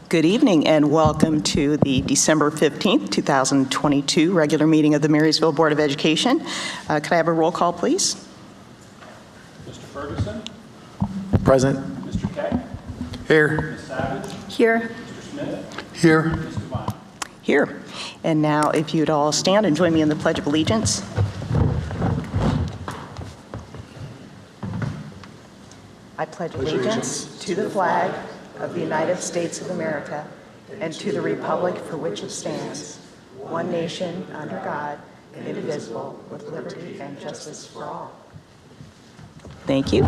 Good evening and welcome to the December 15th, 2022 regular meeting of the Marysville Board of Education. Could I have a roll call, please? Mr. Ferguson? Present. Mr. Keck? Here. Ms. Savage? Here. Mr. Smith? Here. Mr. Vine? Here. And now if you'd all stand and join me in the Pledge of Allegiance. I pledge allegiance to the flag of the United States of America and to the republic for which it stands, one nation under God, indivisible, with liberty and justice for all. Thank you.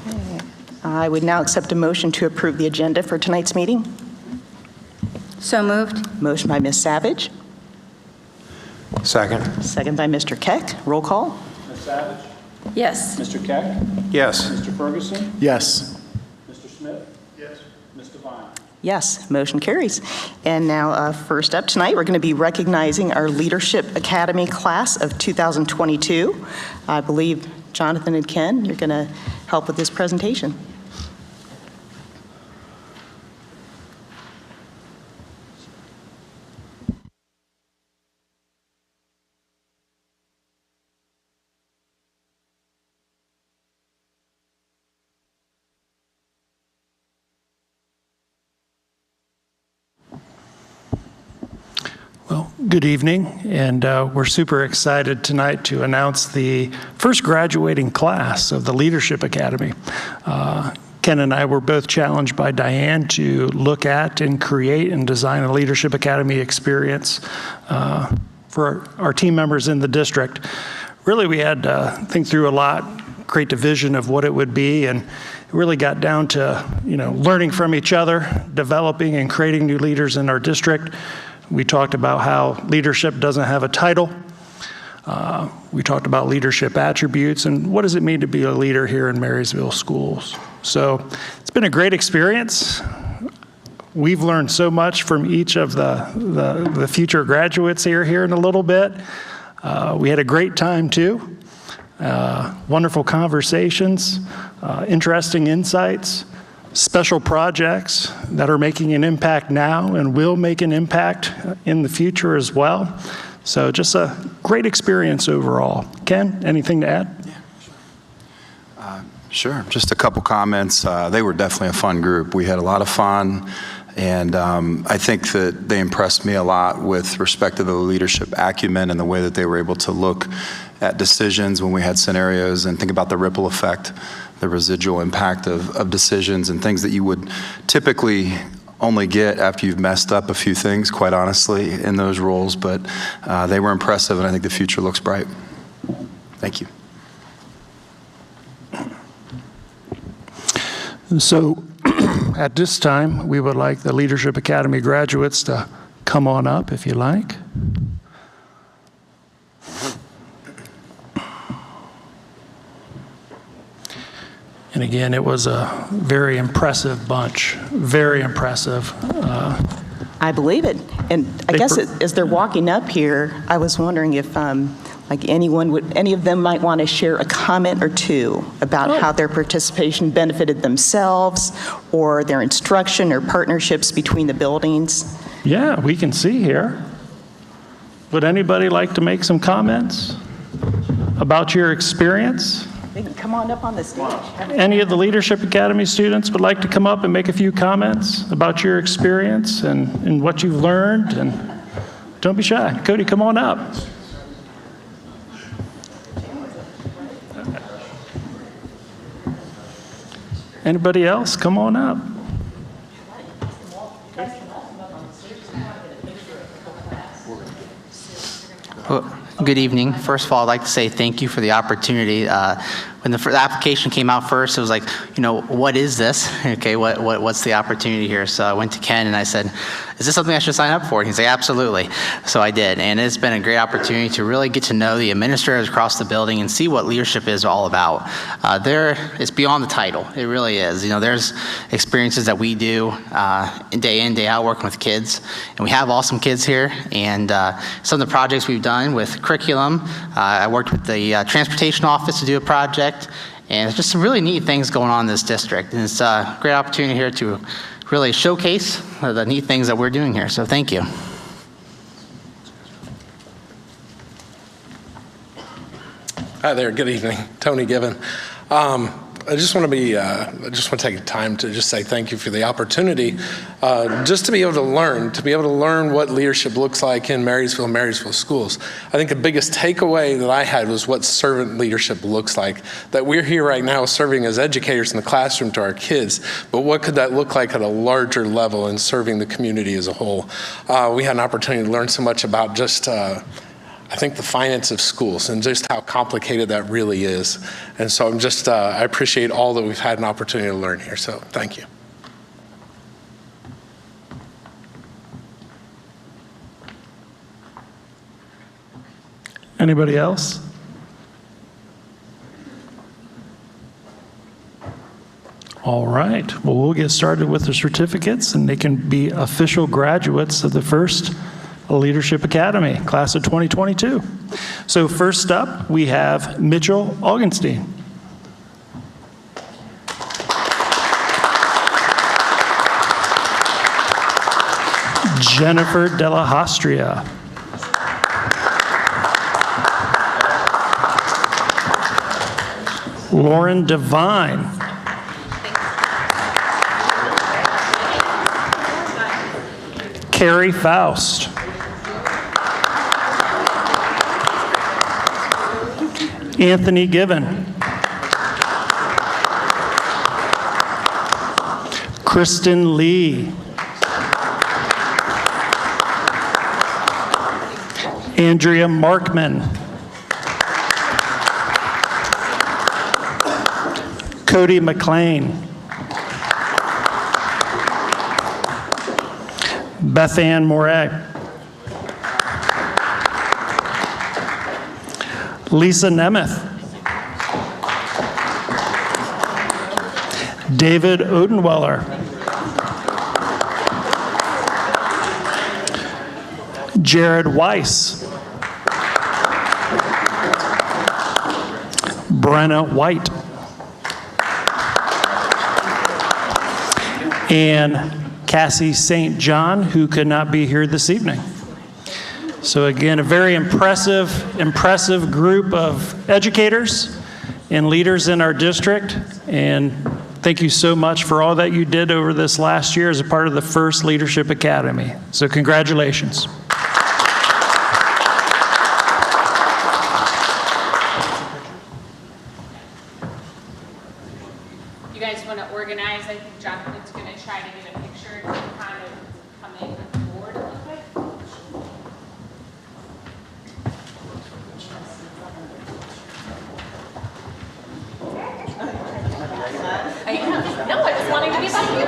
Okay. I would now accept a motion to approve the agenda for tonight's meeting. So moved. Motion by Ms. Savage, Second. second by Mr. Keck. Roll call. Ms. Savage? Yes. Mr. Keck? Yes. Mr. Ferguson? Yes. Mr. Smith? Yes. Mr. Vine? Yes, motion carries. And now, first up tonight, we're going to be recognizing our Leadership Academy class of 2022. I believe Jonathan and Ken, you're going to help with this presentation. Well, good evening, and we're super excited tonight to announce the first graduating class of the Leadership Academy. Ken and I were both challenged by Diane to look at and create and design a Leadership Academy experience for our team members in the district. Really, we had to think through a lot, create a vision of what it would be, and it really got down to, learning from each other, developing and creating new leaders in our district. We talked about how leadership doesn't have a title. We talked about leadership attributes and what does it mean to be a leader here in Marysville schools. So it's been a great experience. We've learned so much from each of the future graduates here in a little bit. We had a great time too. Wonderful conversations, interesting insights, special projects that are making an impact now and will make an impact in the future as well. So just a great experience overall. Ken, anything to add? Yeah, sure. Just a couple comments. They were definitely a fun group. We had a lot of fun, and I think that they impressed me a lot with respect to the leadership acumen and the way that they were able to look at decisions when we had scenarios and think about the ripple effect, the residual impact of decisions and things that you would typically only get after you've messed up a few things, quite honestly, in those roles. But they were impressive, and I think the future looks bright. Thank you. So at this time, we would like the Leadership Academy graduates to come on up if you like. And again, it was a very impressive bunch, very impressive. I believe it. And I guess as they're walking up here, I was wondering if any of them might want to share a comment or two about how their participation benefited themselves or their instruction or partnerships between the buildings. Yeah, we can see here. Would anybody like to make some comments about your experience? They can come on up on the stage. Any of the Leadership Academy students would like to come up and make a few comments about your experience and what you've learned? And don't be shy. Cody, come on up. Anybody else? Come on up. Well, good evening. First of all, I'd like to say thank you for the opportunity. When the application came out first, it was like, what is this? Okay, what's the opportunity here? So I went to Ken and I said, is this something I should sign up for? And he's like, absolutely. So I did, and it's been a great opportunity to really get to know the administrators across the building and see what leadership is all about. It's beyond the title. It really is. There's experiences that we do day in, day out working with kids, and we have awesome kids here. And some of the projects we've done with curriculum, I worked with the transportation office to do a project, And it's just some really neat things going on in this district. And it's a great opportunity here to really showcase the neat things that we're doing here. So thank you. Hi there. Good evening. Tony Given. I just want to take time to just say thank you for the opportunity, just to be able to learn what leadership looks like in Marysville schools. I think the biggest takeaway that I had was what servant leadership looks like. That we're here right now serving as educators in the classroom to our kids, but what could that look like at a larger level in serving the community as a whole? We had an opportunity to learn so much about just I think the finance of schools and just how complicated that really is. And so I appreciate all that we've had an opportunity to learn here. So thank you. Anybody else? All right. Well, we'll get started with the certificates, and they can be official graduates of the first Leadership Academy, class of 2022. So first up, we have Mitchell Augenstein. Jennifer Della Hostria. Lauren Devine. Carrie Faust. Anthony Given. Kristen Lee. Andrea Markman. Cody McLean. Beth Ann Moret. Lisa Nemeth. David Odenweller. Jared Weiss. Brenna White. And Cassie St. John, who could not be here this evening. So again, a very impressive group of educators and leaders in our district. And thank you so much for all that you did over this last year as a part of the first Leadership Academy. So congratulations. You guys want to organize? I think Jonathan's going to try to get a picture and kind of come in with the board a little bit. No, I just wanted to be by you.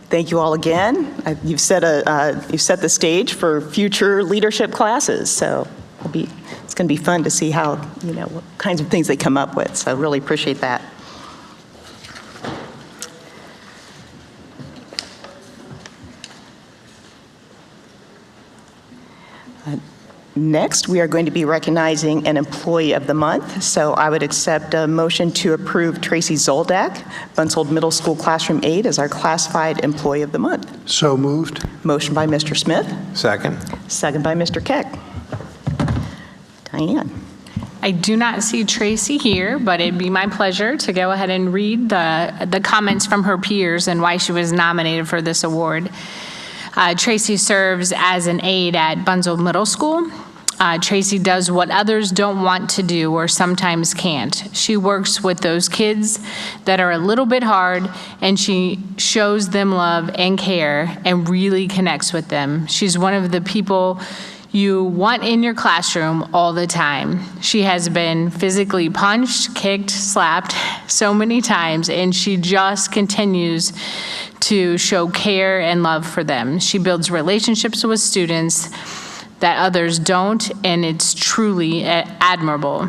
Thank you all again. You've set the stage for future leadership classes, so it's going to be fun to see how, what kinds of things they come up with. So I really appreciate that. Next, we are going to be recognizing an Employee of the Month. So I would accept a motion to approve Tracy Zoldak, Bunsold Middle School Classroom Aide, as our Classified Employee of the Month. So moved. Motion by Mr. Smith. Second. Second by Mr. Keck. Diane. I do not see Tracy here, but it'd be my pleasure to go ahead and read the comments from her peers and why she was nominated for this award. Tracy serves as an aide at Bunzel Middle School. Tracy does what others don't want to do or sometimes can't. She works with those kids that are a little bit hard, and she shows them love and care and really connects with them. She's one of the people you want in your classroom all the time. She has been physically punched, kicked, slapped so many times, and she just continues to show care and love for them. She builds relationships with students that others don't, and it's truly admirable.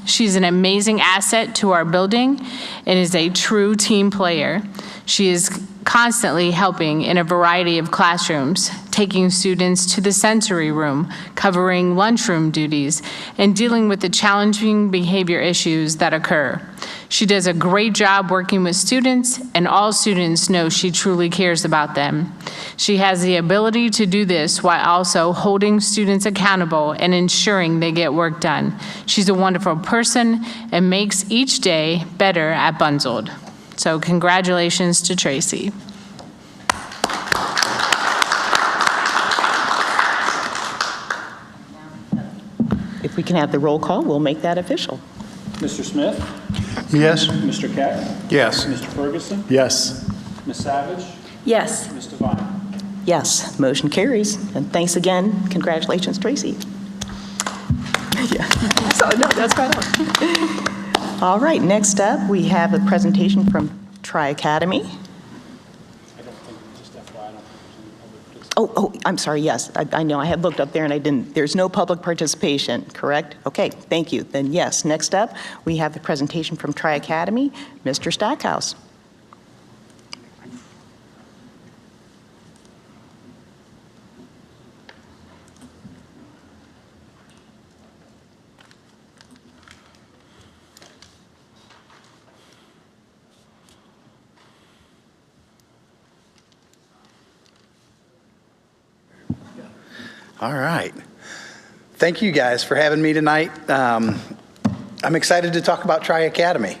She's an amazing asset to our building and is a true team player. She is constantly helping in a variety of classrooms, taking students to the sensory room, covering lunchroom duties, and dealing with the challenging behavior issues that occur. She does a great job working with students, and all students know she truly cares about them. She has the ability to do this while also holding students accountable and ensuring they get work done. She's a wonderful person and makes each day better at Bunzel. So congratulations to Tracy. If we can have the roll call, we'll make that official. Mr. Smith? Yes. Mr. Keck? Yes. Mr. Ferguson? Yes. Ms. Savage? Yes. Ms. Devine? Yes, motion carries. And thanks again. Congratulations, Tracy. Yeah, so, no, that's right on. All right, next up, we have a presentation from Tri-Academy. Oh, I'm sorry, yes. I know, I had looked up there and I didn't. There's no public participation, correct? Okay, thank you. Then yes, next up, we have the presentation from Tri-Academy, Mr. Stackhouse. All right. Thank you guys for having me tonight. I'm excited to talk about Tri-Academy.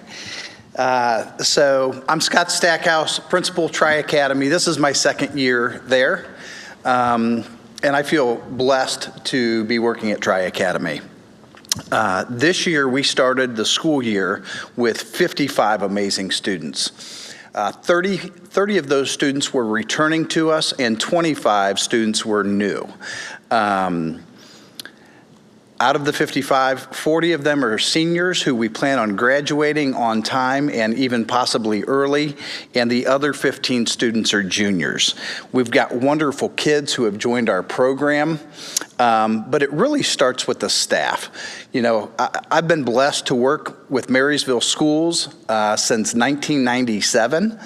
So I'm Scott Stackhouse, principal Tri-Academy. This is my second year there. And I feel blessed to be working at Tri-Academy. This year we started the school year with 55 amazing students. 30 of those students were returning to us and 25 students were new. Out of the 55, 40 of them are seniors who we plan on graduating on time and even possibly early, and the other 15 students are juniors. We've got wonderful kids who have joined our program, but it really starts with the staff. You know, I've been blessed to work with Marysville schools since 1997,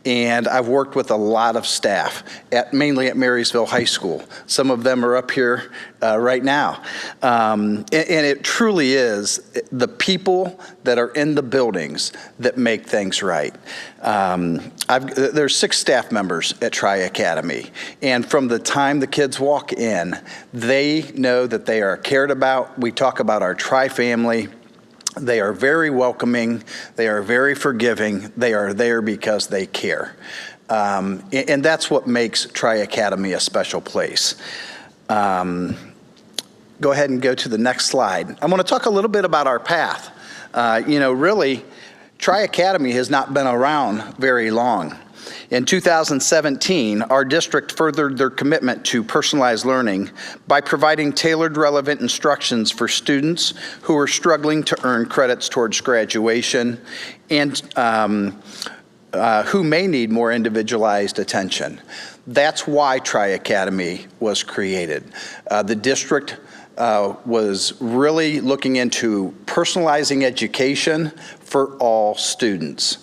and I've worked with a lot of staff, mainly at Marysville High School. Some of them are up here right now. And it truly is the people that are in the buildings that make things right. There's 6 staff members at Tri-Academy, and from the time the kids walk in, they know that they are cared about. We talk about our Tri-family. They are very welcoming. They are very forgiving. They are there because they care. And that's what makes Tri-Academy a special place. Go ahead and go to the next slide. I want to talk a little bit about our path. Really, Tri-Academy has not been around very long. In 2017, our district furthered their commitment to personalized learning by providing tailored, relevant instructions for students who are struggling to earn credits towards graduation and who may need more individualized attention. That's why Tri-Academy was created. The district was really looking into personalizing education for all students.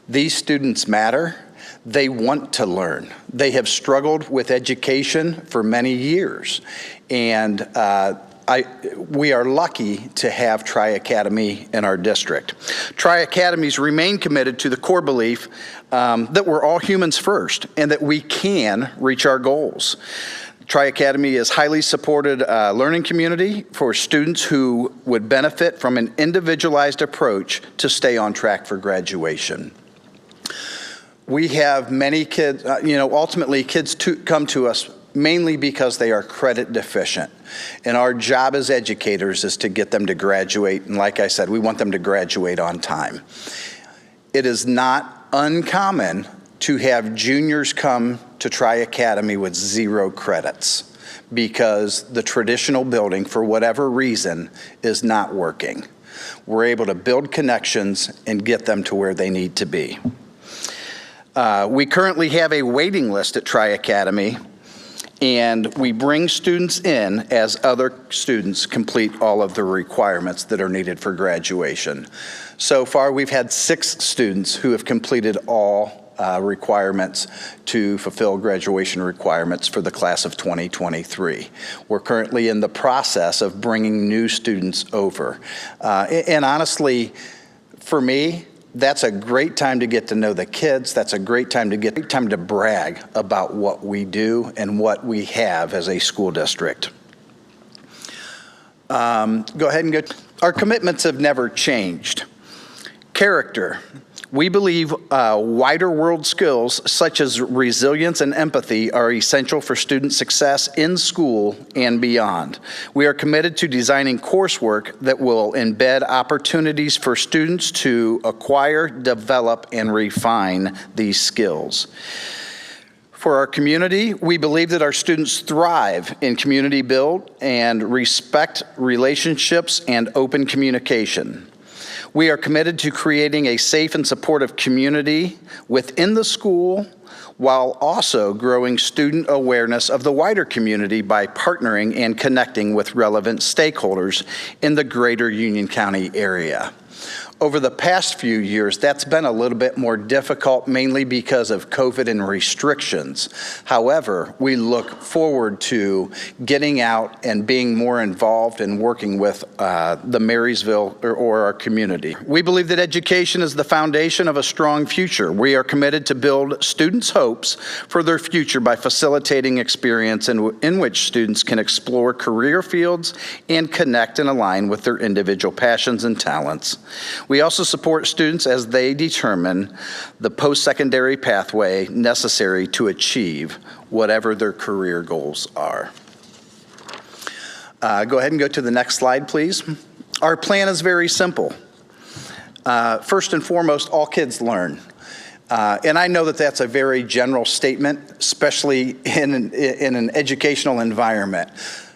These students matter. They want to learn. They have struggled with education for many years. And we are lucky to have Tri-Academy in our district. Tri-Academies remain committed to the core belief that we're all humans first and that we can reach our goals. Tri-Academy is highly supported learning community for students who would benefit from an individualized approach to stay on track for graduation. We have many kids, ultimately kids come to us mainly because they are credit deficient. And our job as educators is to get them to graduate. And like I said, we want them to graduate on time. It is not uncommon to have juniors come to Tri-Academy with 0 credits because the traditional building, for whatever reason, is not working. We're able to build connections and get them to where they need to be. We currently have a waiting list at Tri-Academy, and we bring students in as other students complete all of the requirements that are needed for graduation. So far, we've had 6 students who have completed all requirements to fulfill graduation requirements for the class of 2023. We're currently in the process of bringing new students over. And honestly, for me, that's a great time to get to know the kids. That's a great time to brag about what we do and what we have as a school district. Go ahead and go. Our commitments have never changed. Character. We believe wider world skills such as resilience and empathy are essential for student success in school and beyond. We are committed to designing coursework that will embed opportunities for students to acquire, develop, and refine these skills. For our community, we believe that our students thrive in community build and respect relationships and open communication. We are committed to creating a safe and supportive community within the school while also growing student awareness of the wider community by partnering and connecting with relevant stakeholders in the greater Union County area. Over the past few years, that's been a little bit more difficult, mainly because of COVID and restrictions. However, we look forward to getting out and being more involved and working with the Marysville or our community. We believe that education is the foundation of a strong future. We are committed to build students' hopes for their future by facilitating experience in which students can explore career fields and connect and align with their individual passions and talents. We also support students as they determine the post-secondary pathway necessary to achieve whatever their career goals are. Go ahead and go to the next slide, please. Our plan is very simple. First and foremost, all kids learn. And I know that that's a very general statement, especially in an educational environment.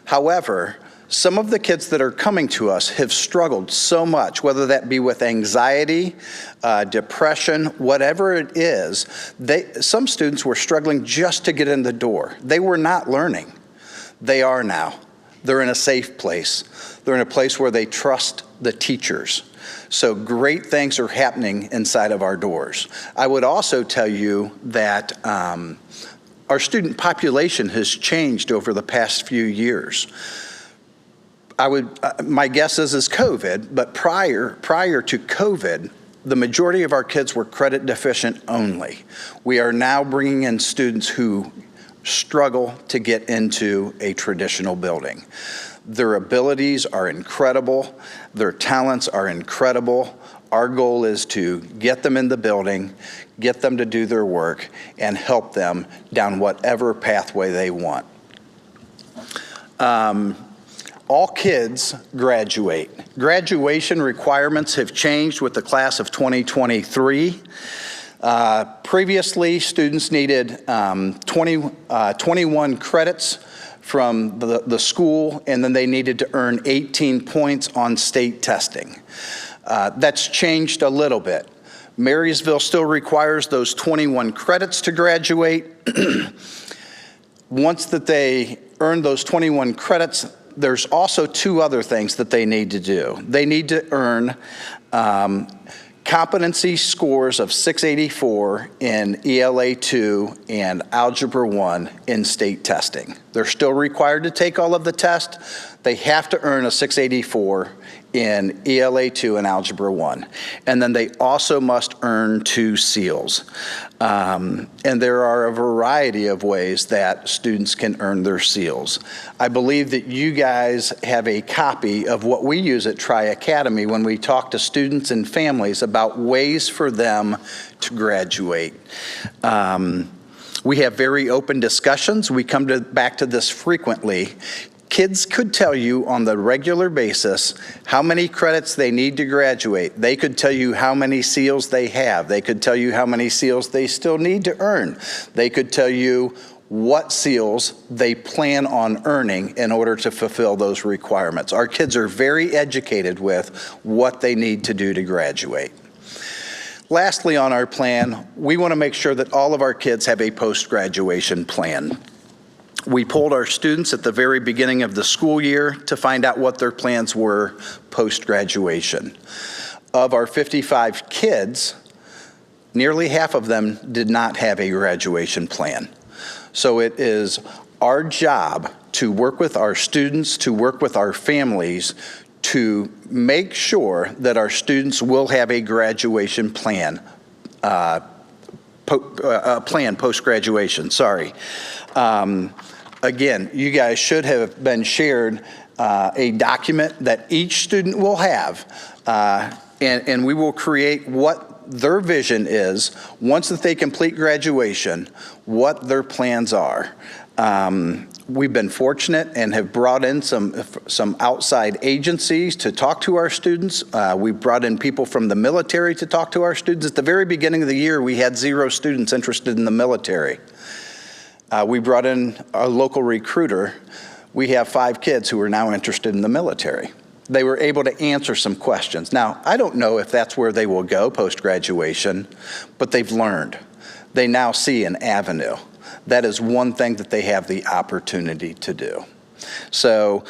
However, some of the kids that are coming to us have struggled so much, whether that be with anxiety, depression, whatever it is. Some students were struggling just to get in the door. They were not learning. They are now. They're in a safe place. They're in a place where they trust the teachers. So great things are happening inside of our doors. I would also tell you that our student population has changed over the past few years. My guess is COVID, but prior to COVID, the majority of our kids were credit deficient only. We are now bringing in students who struggle to get into a traditional building. Their abilities are incredible. Their talents are incredible. Our goal is to get them in the building, get them to do their work, and help them down whatever pathway they want. All kids graduate. Graduation requirements have changed with the class of 2023. Previously, students needed 21 credits from the school, and then they needed to earn 18 points on state testing. That's changed a little bit. Marysville still requires those 21 credits to graduate. Once that they earn those 21 credits, there's also 2 other things that they need to do. They need to earn competency scores of 684 in ELA 2 and Algebra 1 in state testing. They're still required to take all of the tests. They have to earn a 684 in ELA 2 and Algebra 1. And then they also must earn 2 SEALs. And there are a variety of ways that students can earn their SEALs. I believe that you guys have a copy of what we use at Tri-Academy when we talk to students and families about ways for them to graduate. We have very open discussions. We come back to this frequently. Kids could tell you on the regular basis how many credits they need to graduate. They could tell you how many SEALs they have. They could tell you how many SEALs they still need to earn. They could tell you what SEALs they plan on earning in order to fulfill those requirements. Our kids are very educated with what they need to do to graduate. Lastly, on our plan, we want to make sure that all of our kids have a post-graduation plan. We polled our students at the very beginning of the school year to find out what their plans were post-graduation. Of our 55 kids, nearly half of them did not have a graduation plan. So it is our job to work with our students, to work with our families, to make sure that our students will have a graduation plan, post-graduation, sorry. Again, you guys should have been shared a document that each student will have, and we will create what their vision is once that they complete graduation, what their plans are. We've been fortunate and have brought in some outside agencies to talk to our students. We've brought in people from the military to talk to our students. At the very beginning of the year, we had 0 students interested in the military. We brought in a local recruiter. We have 5 kids who are now interested in the military. They were able to answer some questions. Now, I don't know if that's where they will go post-graduation, but they've learned. They now see an avenue. That is one thing that they have the opportunity to do. So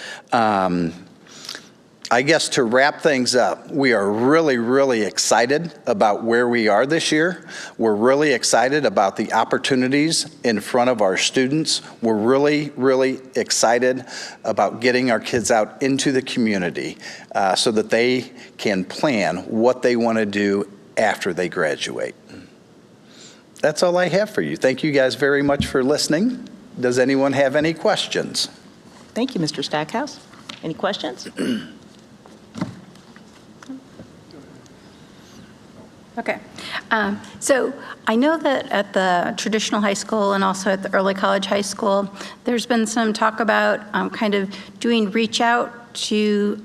I guess to wrap things up, we are really, really excited about where we are this year. We're really excited about the opportunities in front of our students. We're really, really excited about getting our kids out into the community so that they can plan what they want to do after they graduate. That's all I have for you. Thank you guys very much for listening. Does anyone have any questions? Thank you, Mr. Stackhouse. Any questions? Okay. So I know that at the traditional high school and also at the early college high school, there's been some talk about kind of doing reach out to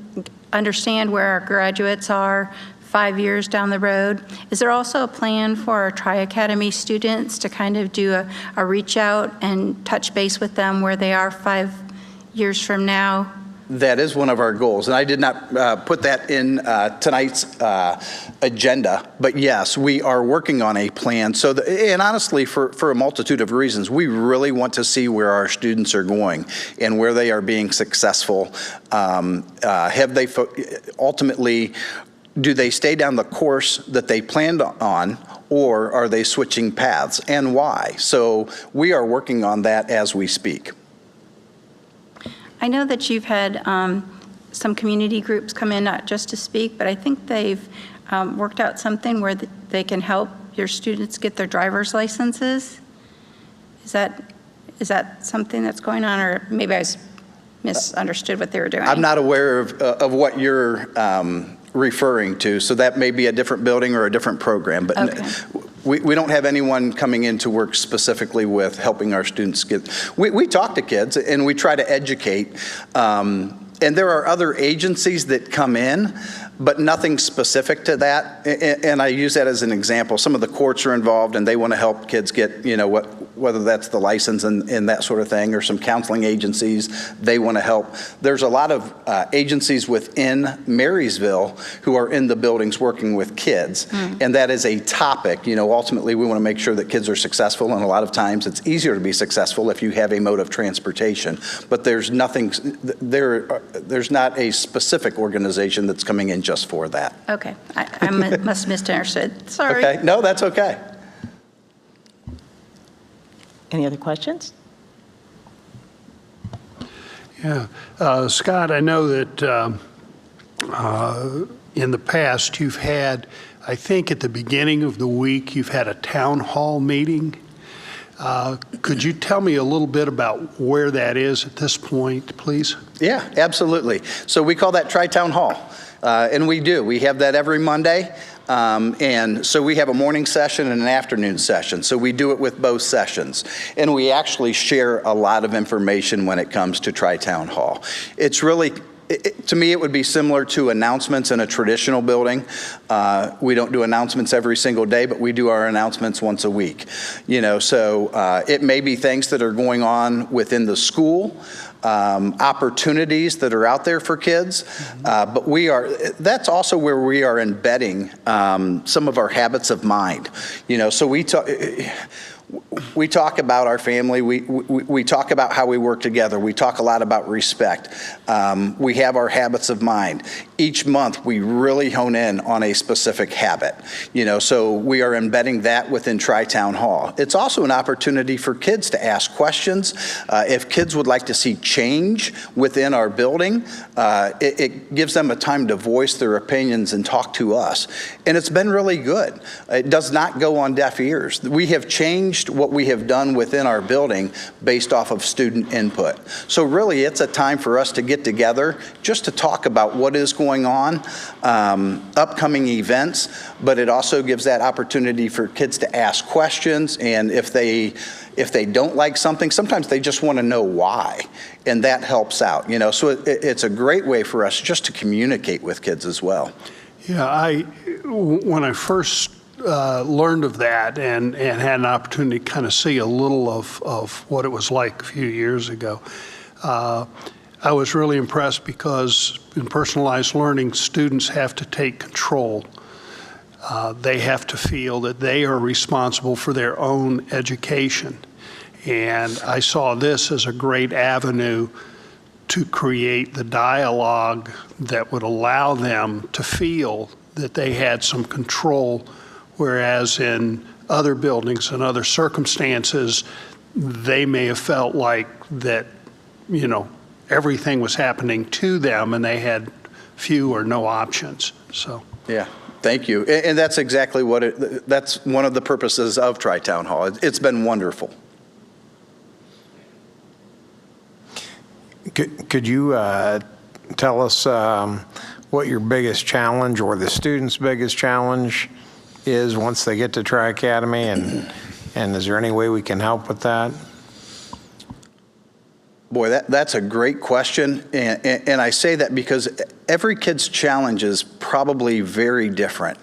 understand where our graduates are 5 years down the road. Is there also a plan for our Tri-Academy students to kind of do a reach out and touch base with them where they are 5 years from now? That is one of our goals, and I did not put that in tonight's agenda, but yes, we are working on a plan. So, and honestly, for a multitude of reasons, we really want to see where our students are going and where they are being successful. Have they ultimately, do they stay down the course that they planned on, or are they switching paths, and why? So we are working on that as we speak. I know that you've had some community groups come in, not just to speak, but I think they've worked out something where they can help your students get their driver's licenses. Is that something that's going on, or maybe I misunderstood what they were doing? I'm not aware of what you're referring to, so that may be a different building or a different program, but okay. We don't have anyone coming in to work specifically with helping our students get, we talk to kids and we try to educate, and there are other agencies that come in, but nothing specific to that, and I use that as an example. Some of the courts are involved and they want to help kids get, you know, whether that's the license and that sort of thing, or some counseling agencies, they want to help. There's a lot of agencies within Marysville who are in the buildings working with kids, and that is a topic. You know, ultimately we want to make sure that kids are successful, and a lot of times it's easier to be successful if you have a mode of transportation, but there's nothing, there's not a specific organization that's coming in just for that. Okay, I must have misunderstood. Sorry. Okay, no, that's okay. Any other questions? Yeah, Scott, I know that in the past, you've had, I think at the beginning of the week, you've had a town hall meeting. Could you tell me a little bit about where that is at this point, please? Yeah, absolutely. So we call that Tri-Town Hall, and we do. We have that every Monday, and so we have a morning session and an afternoon session. So we do it with both sessions, and we actually share a lot of information when it comes to Tri-Town Hall. It's really, to me, it would be similar to announcements in a traditional building. We don't do announcements every single day, but we do our announcements once a week. You know, so it may be things that are going on within the school, opportunities that are out there for kids, but that's also where we are embedding some of our habits of mind. You know, so we talk about our family. We talk about how we work together. We talk a lot about respect. We have our habits of mind. Each month, we really hone in on a specific habit. You know, so we are embedding that within Tri-Town Hall. It's also an opportunity for kids to ask questions. If kids would like to see change within our building, it gives them a time to voice their opinions and talk to us. And it's been really good. It does not go on deaf ears. We have changed what we have done within our building based off of student input. So really, it's a time for us to get together just to talk about what is going on, upcoming events, but it also gives that opportunity for kids to ask questions, and if they don't like something, sometimes they just want to know why, and that helps out, you know. So it's a great way for us just to communicate with kids as well. Yeah, when I first learned of that and had an opportunity to kind of see a little of what it was like a few years ago, I was really impressed because in personalized learning, students have to take control. They have to feel that they are responsible for their own education. And I saw this as a great avenue to create the dialogue that would allow them to feel that they had some control, whereas in other buildings and other circumstances, they may have felt like that, you know, everything was happening to them and they had few or no options. So yeah, thank you. And that's exactly what that's one of the purposes of Tri-Town Hall. It's been wonderful. Could you tell us what your biggest challenge or the students' biggest challenge is once they get to Tri-Academy, and is there any way we can help with that? Boy, that's a great question, and I say that because every kid's challenge is probably very different.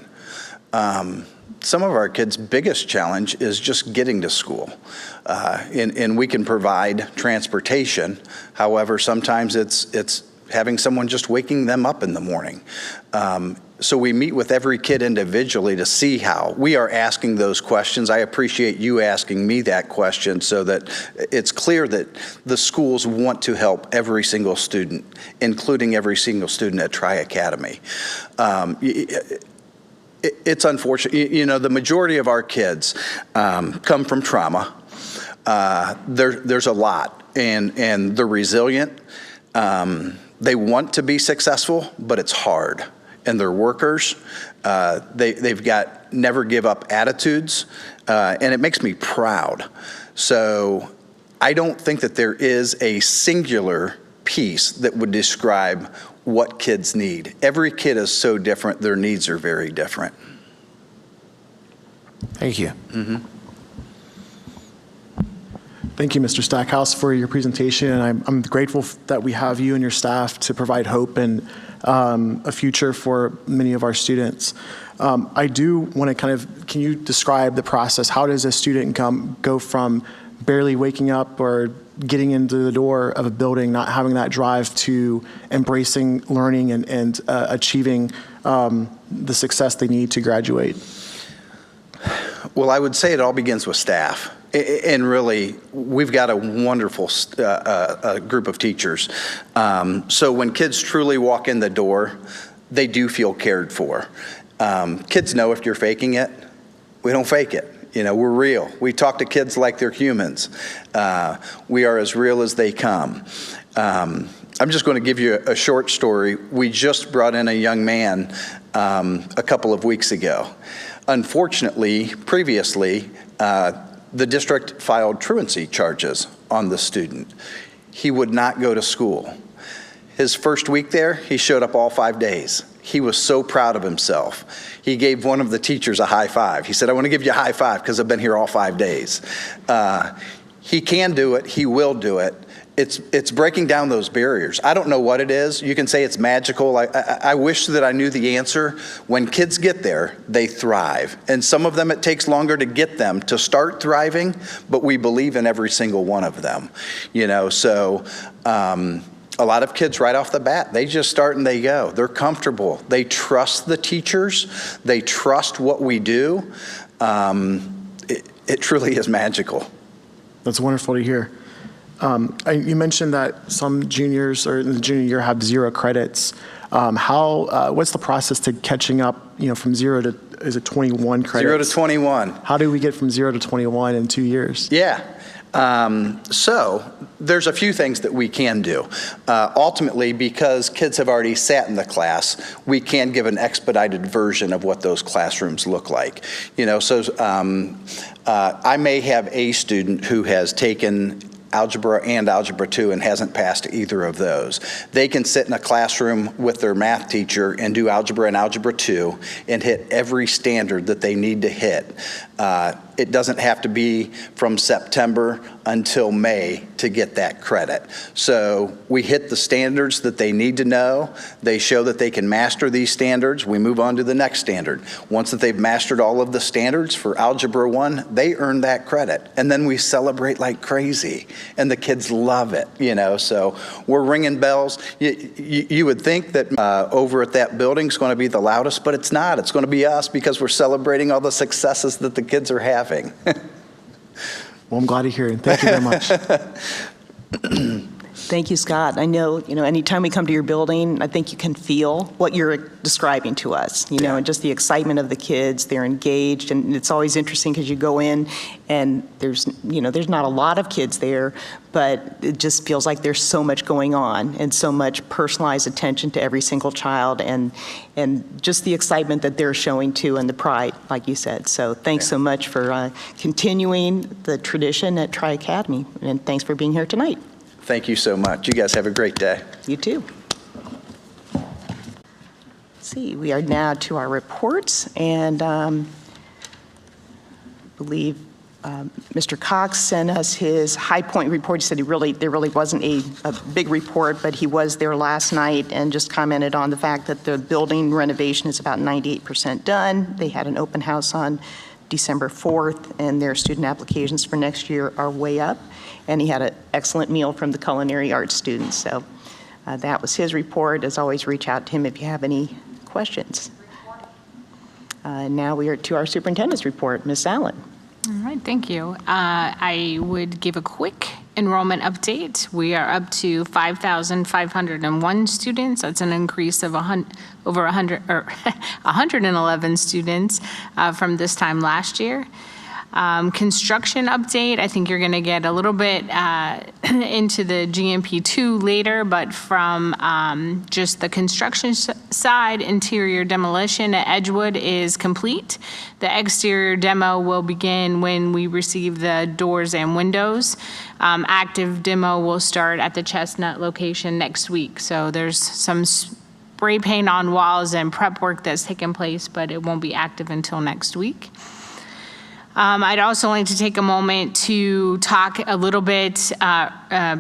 Some of our kids' biggest challenge is just getting to school, and we can provide transportation. However, sometimes it's having someone just waking them up in the morning. So we meet with every kid individually to see how. We are asking those questions. I appreciate you asking me that question so that it's clear that the schools want to help every single student, including every single student at Tri-Academy. It's unfortunate. You know, the majority of our kids come from trauma. There's a lot, and they're resilient. They want to be successful, but it's hard. And they're workers. They've got never give up attitudes, and it makes me proud. So I don't think that there is a singular piece that would describe what kids need. Every kid is so different. Their needs are very different. Thank you. Mm-hmm. Thank you, Mr. Stackhouse, for your presentation. And I'm grateful that we have you and your staff to provide hope and a future for many of our students. I do want to can you describe the process? How does a student go from barely waking up or getting into the door of a building, not having that drive, to embracing learning and achieving the success they need to graduate? Well, I would say it all begins with staff. And really, we've got a wonderful group of teachers. So when kids truly walk in the door, they do feel cared for. Kids know if you're faking it. We don't fake it. You know, we're real. We talk to kids like they're humans. We are as real as they come. I'm just going to give you a short story. We just brought in a young man a couple of weeks ago. Unfortunately, previously, the district filed truancy charges on the student. He would not go to school. His first week there, he showed up all 5 days. He was so proud of himself. He gave one of the teachers a high five. He said, I want to give you a high five because I've been here all 5 days. He can do it. He will do it. It's breaking down those barriers. I don't know what it is. You can say it's magical. I wish that I knew the answer. When kids get there, they thrive. And some of them, it takes longer to get them to start thriving, but we believe in every single one of them. You know, so a lot of kids right off the bat, they just start and they go. They're comfortable. They trust the teachers. They trust what we do. It truly is magical. That's wonderful to hear. You mentioned that some juniors or in the junior year have 0 credits. What's the process to catching up, you know, from 0 to, is it 21 credits? 0 to 21. How do we get from 0 to 21 in 2 years? Yeah. So there's a few things that we can do. Ultimately, because kids have already sat in the class, we can give an expedited version of what those classrooms look like. You know, so I may have a student who has taken Algebra and Algebra 2 and hasn't passed either of those. They can sit in a classroom with their math teacher and do Algebra and Algebra 2 and hit every standard that they need to hit. It doesn't have to be from September until May to get that credit. So we hit the standards that they need to know. They show that they can master these standards. We move on to the next standard. Once that they've mastered all of the standards for Algebra 1, they earn that credit. And then we celebrate like crazy. And the kids love it, you know. So we're ringing bells. You would think that over at that building is going to be the loudest, but it's not. It's going to be us because we're celebrating all the successes that the kids are having. Well, I'm glad to hear it. Thank you very much. Thank you, Scott. I know, you know, anytime we come to your building, I think you can feel what you're describing to us, you know, and just the excitement of the kids. They're engaged, and it's always interesting because you go in and there's not a lot of kids there, but it just feels like there's so much going on and so much personalized attention to every single child, and just the excitement that they're showing too, and the pride, like you said. So thanks so much for continuing the tradition at Tri-Academy, and thanks for being here tonight. Thank you so much. You guys have a great day. You too. Let's see, we are now to our reports, and I believe Mr. Cox sent us his High Point report. He said there really wasn't a big report, but he was there last night and just commented on the fact that the building renovation is about 98% done. They had an open house on December 4th, and their student applications for next year are way up. And he had an excellent meal from the culinary arts students. So that was his report. As always, reach out to him if you have any questions. Now we are to our superintendent's report. Ms. Allen. All right, thank you. I would give a quick enrollment update. We are up to 5,501 students. That's an increase of over 111 students from this time last year. Construction update, I think you're going to get a little bit into the GMP2 later, but from just the construction side, interior demolition at Edgewood is complete. The exterior demo will begin when we receive the doors and windows. Active demo will start at the Chestnut location next week. So there's some spray paint on walls and prep work that's taking place, but it won't be active until next week. I'd also like to take a moment to talk a little bit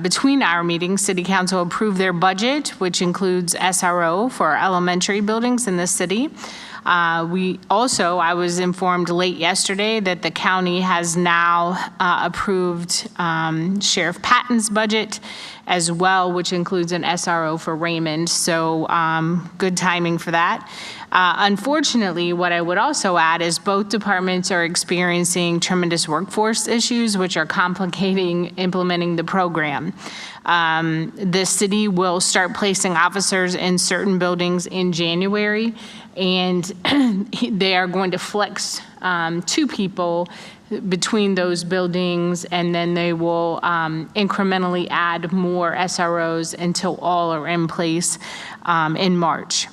between our meetings. City Council approved their budget, which includes SRO for our elementary buildings in the city. I was informed late yesterday that the county has now approved Sheriff Patton's budget as well, which includes an SRO for Raymond. So good timing for that. Unfortunately, what I would also add is both departments are experiencing tremendous workforce issues, which are complicating implementing the program. The city will start placing officers in certain buildings in January, and they are going to flex 2 people between those buildings, and then they will incrementally add more SROs until all are in place in March.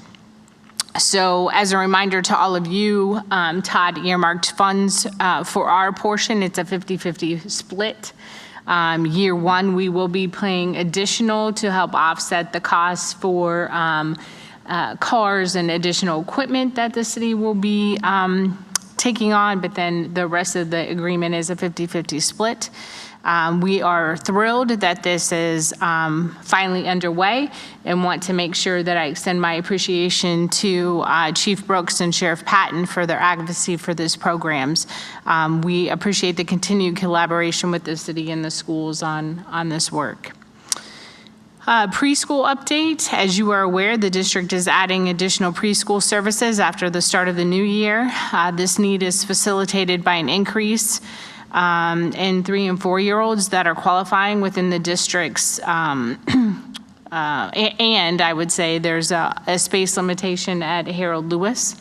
So as a reminder to all of you, Todd earmarked funds for our portion. It's a 50-50 split. Year 1, we will be paying additional to help offset the costs for cars and additional equipment that the city will be taking on, but then the rest of the agreement is a 50-50 split. We are thrilled that this is finally underway and want to make sure that I extend my appreciation to Chief Brooks and Sheriff Patton for their advocacy for these programs. We appreciate the continued collaboration with the city and the schools on this work. Preschool update. As you are aware, the district is adding additional preschool services after the start of the new year. This need is facilitated by an increase in 3- and 4-year-olds that are qualifying within the district's, and I would say there's a space limitation at Harold Lewis.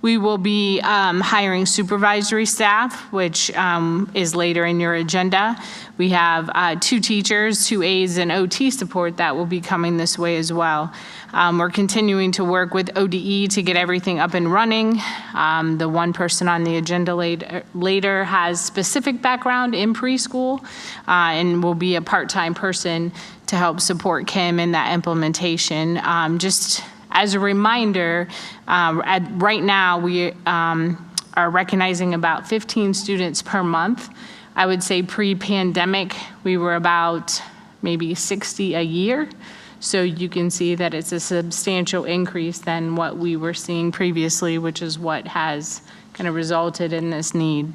We will be hiring supervisory staff, which is later in your agenda. We have 2 teachers, 2 aides, and OT support that will be coming this way as well. We're continuing to work with ODE to get everything up and running. The one person on the agenda later has specific background in preschool and will be a part-time person to help support Kim in that implementation. Just as a reminder, right now we are recognizing about 15 students per month. I would say pre-pandemic, we were about maybe 60 a year. So you can see that it's a substantial increase than what we were seeing previously, which is what has kind of resulted in this need.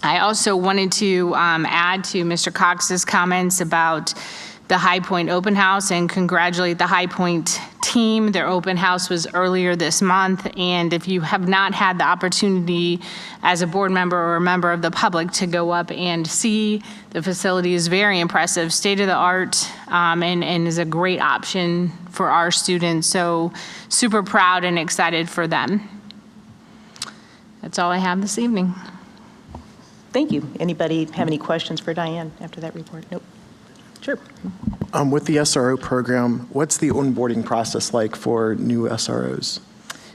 I also wanted to add to Mr. Cox's comments about the High Point Open House and congratulate the High Point team. Their open house was earlier this month, and if you have not had the opportunity as a board member or a member of the public to go up and see, the facility is very impressive, state-of-the-art, and is a great option for our students. So super proud and excited for them. That's all I have this evening. Thank you. Anybody have any questions for Diane after that report? Nope. Sure. With the SRO program, what's the onboarding process like for new SROs?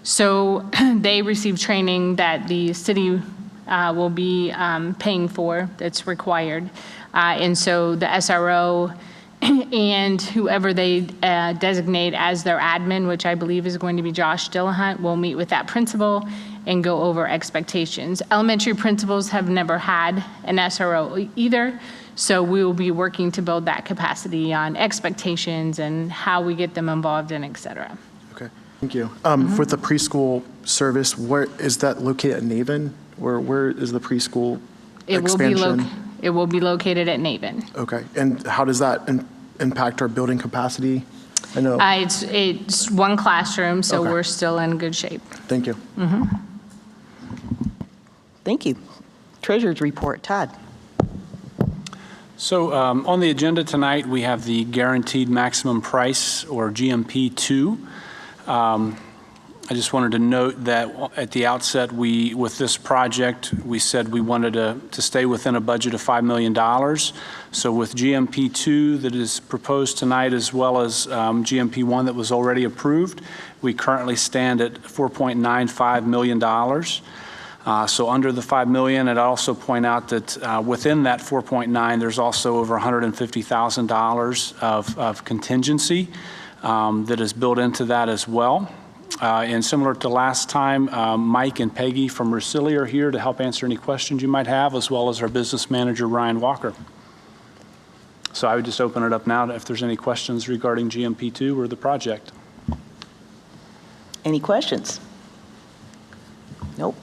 So they receive training that the city will be paying for, that's required. And so the SRO and whoever they designate as their admin, which I believe is going to be Josh Dillahunt, will meet with that principal and go over expectations. Elementary principals have never had an SRO either, so we will be working to build that capacity on expectations and how we get them involved in, et cetera. Okay, thank you. For the preschool service, where is that located at Naven? Where is the preschool expansion? It will be located at Naven. Okay, and how does that impact our building capacity? I know. It's one classroom, so Okay. we're still in good shape. Thank you. Thank you. Treasurer's report. Todd. So on the agenda tonight, we have the guaranteed maximum price, or GMP2. I just wanted to note that at the outset, with this project, we said we wanted to stay within a budget of $5 million. So with GMP2 that is proposed tonight, as well as GMP1 that was already approved, we currently stand at $4.95 million. So under the $5 million, I'd also point out that within that 4.9, there's also over $150,000 of contingency that is built into that as well. And similar to last time, Mike and Peggy from Russilli are here to help answer any questions you might have, as well as our business manager, Ryan Walker. So I would just open it up now if there's any questions regarding GMP2 or the project. Any questions? Nope.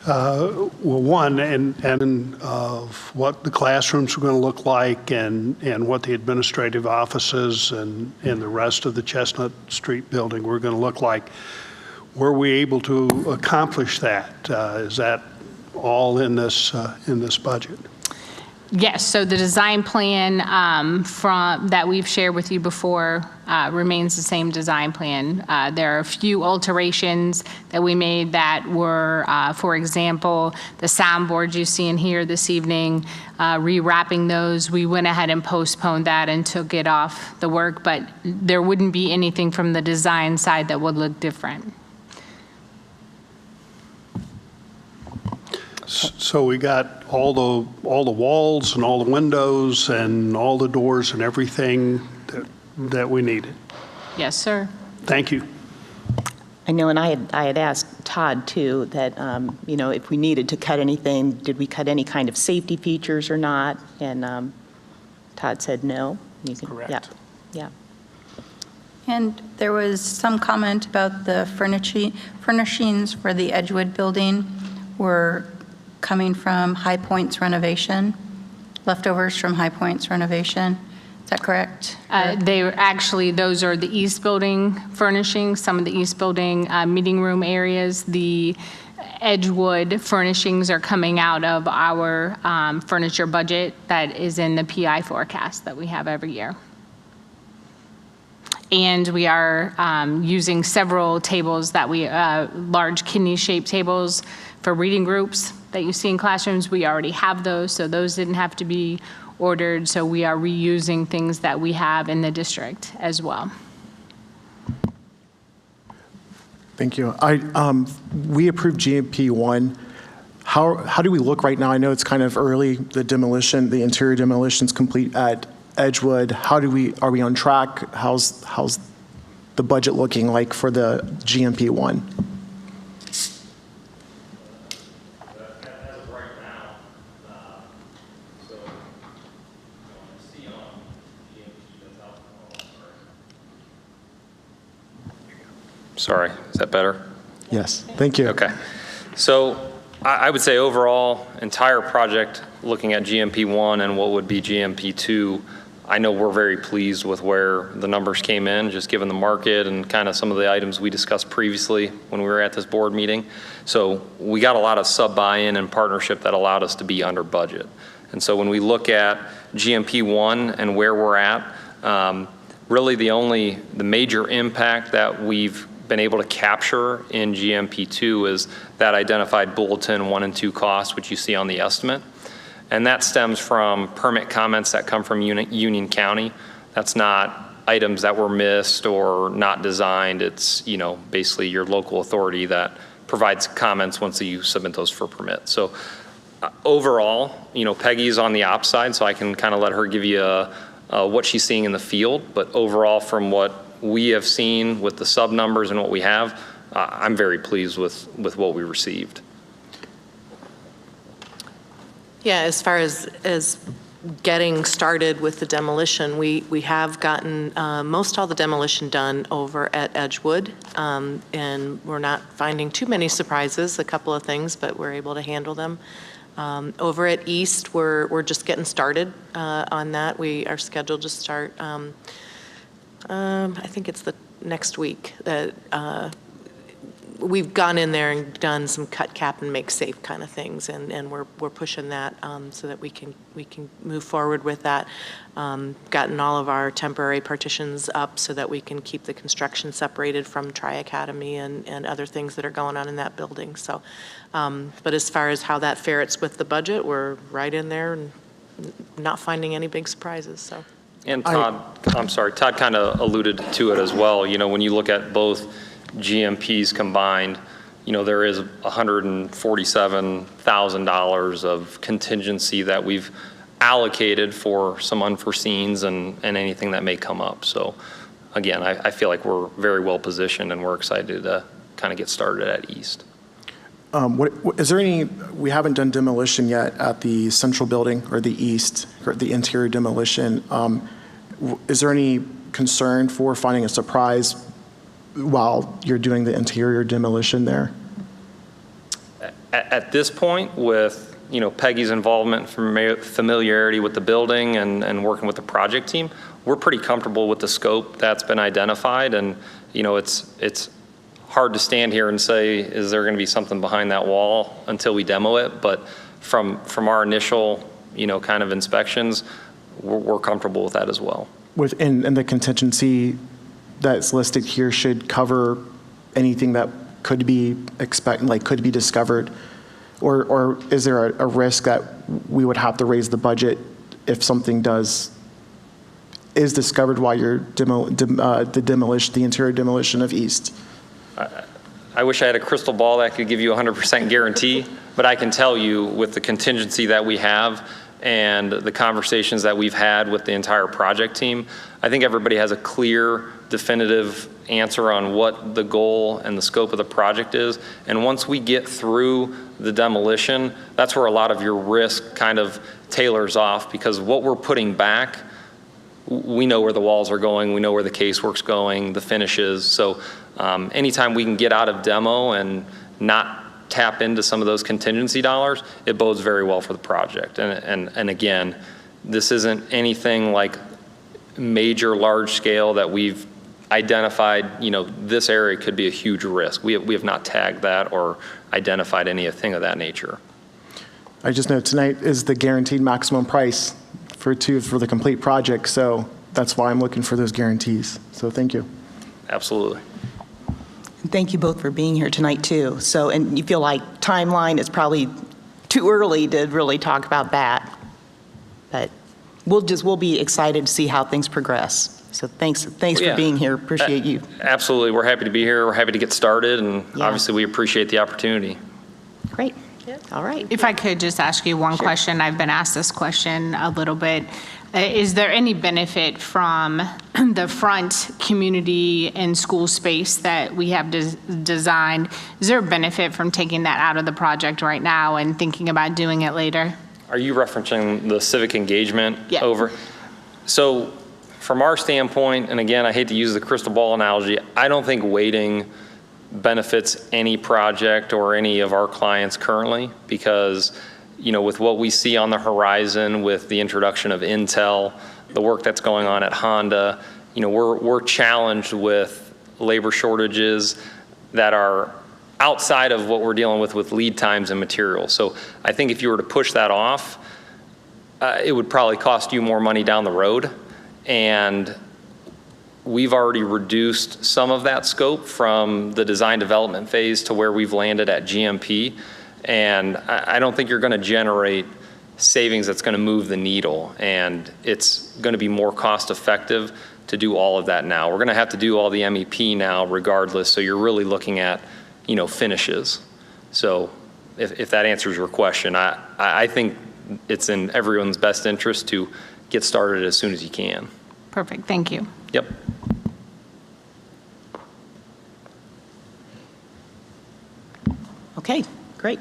Well, one, and of what the classrooms are going to look like and what the administrative offices and the rest of the Chestnut Street building were going to look like. Were we able to accomplish that? Is that all in this budget? Yes, so the design plan that we've shared with you before remains the same design plan. There are a few alterations that we made that were, for example, the soundboards you see in here this evening, rewrapping those. We went ahead and postponed that and took it off the work, but there wouldn't be anything from the design side that would look different. So we got all the walls and all the windows and all the doors and everything that we needed. Yes, sir. Thank you. I know, and I had asked Todd, too, that, if we needed to cut anything, did we cut any kind of safety features or not? And Todd said no. Correct. Yeah. And there was some comment about the furnishings for the Edgewood building were coming from High Point's renovation, leftovers from High Point's renovation. Is that correct? They were actually, those are the East Building furnishings, some of the East Building meeting room areas. The Edgewood furnishings are coming out of our furniture budget that is in the PI forecast that we have every year. And we are using several tables that large kidney-shaped tables for reading groups that you see in classrooms. We already have those, so those didn't have to be ordered. So we are reusing things that we have in the district as well. Thank you. We approved GMP 1. How do we look right now? I know it's kind of early. The interior demolition's complete at Edgewood. Are we on track? How's the budget looking like for the GMP 1? Sorry, is that better? Yes, thank you. Okay. So I would say overall, entire project, looking at GMP1 and what would be GMP2, I know we're very pleased with where the numbers came in, just given the market and kind of some of the items we discussed previously when we were at this board meeting. So we got a lot of sub buy-in and partnership that allowed us to be under budget. And so when we look at GMP1 and where we're at, really the major impact that we've been able to capture in GMP2 is that identified bulletin 1 and 2 cost, which you see on the estimate. And that stems from permit comments that come from Union County. That's not items that were missed or not designed. It's, basically your local authority that provides comments once you submit those for permit. So overall, Peggy's on the ops side, so I can kind of let her give you what she's seeing in the field. But overall, from what we have seen with the sub numbers and what we have, I'm very pleased with what we received. Yeah, as far as getting started with the demolition, we have gotten most all the demolition done over at Edgewood, and we're not finding too many surprises, a couple of things, but we're able to handle them. Over at East, we're just getting started on that. We are scheduled to start, I think it's the next week that we've gone in there and done some cut, cap, and make safe kind of things, and we're pushing that so that we can move forward with that. Gotten all of our temporary partitions up so that we can keep the construction separated from Tri-Academy and other things that are going on in that building. So, but as far as how that ferrets with the budget, we're right in there and not finding any big surprises. So. And Todd, Todd kind of alluded to it as well. When you look at both GMPs combined, there is $147,000 of contingency that we've allocated for some unforeseens and anything that may come up. So again, I feel like we're very well positioned and we're excited to kind of get started at East. Is there we haven't done demolition yet at the central building or the East, or the interior demolition. Is there any concern for finding a surprise while you're doing the interior demolition there? At this point, with Peggy's involvement, familiarity with the building and working with the project team, we're pretty comfortable with the scope that's been identified. And it's hard to stand here and say, is there going to be something behind that wall until we demo it? But from our initial kind of inspections, we're comfortable with that as well. And the contingency that's listed here should cover anything that could be could be discovered, or is there a risk that we would have to raise the budget if something is discovered while you're the interior demolition of East? I wish I had a crystal ball that could give you a 100% guarantee, but I can tell you with the contingency that we have and the conversations that we've had with the entire project team, I think everybody has a clear, definitive answer on what the goal and the scope of the project is. And once we get through the demolition, that's where a lot of your risk kind of tailors off, because what we're putting back, we know where the walls are going, we know where the casework's going, the finishes. So anytime we can get out of demo and not tap into some of those contingency dollars, it bodes very well for the project. And again, this isn't anything like major, large scale that we've identified, this area could be a huge risk. We have not tagged that or identified anything of that nature. I just know tonight is the guaranteed maximum price for the complete project, so that's why I'm looking for those guarantees. So thank you. Absolutely. Thank you both for being here tonight, too. So, and you feel like timeline is probably too early to really talk about that, but we'll be excited to see how things progress. So thanks for being here. Appreciate you. Absolutely. We're happy to be here. We're happy to get started, and obviously we appreciate the opportunity. Great. All right. If I could just ask you one question. I've been asked this question a little bit. Is there any benefit from the front community and school space that we have designed? Is there a benefit from taking that out of the project right now and thinking about doing it later? Are you referencing the civic engagement Yeah. So from our standpoint, and again, I hate to use the crystal ball analogy, I don't think waiting benefits any project or any of our clients currently, because with what we see on the horizon with the introduction of Intel, the work that's going on at Honda, we're challenged with labor shortages that are outside of what we're dealing with lead times and materials. So I think if you were to push that off, it would probably cost you more money down the road. And we've already reduced some of that scope from the design development phase to where we've landed at GMP. And I don't think you're going to generate savings that's going to move the needle. And it's going to be more cost effective to do all of that now. We're going to have to do all the MEP now regardless. So you're really looking at, finishes. So if that answers your question, I think it's in everyone's best interest to get started as soon as you can. Perfect. Thank you. Yep. Okay, great.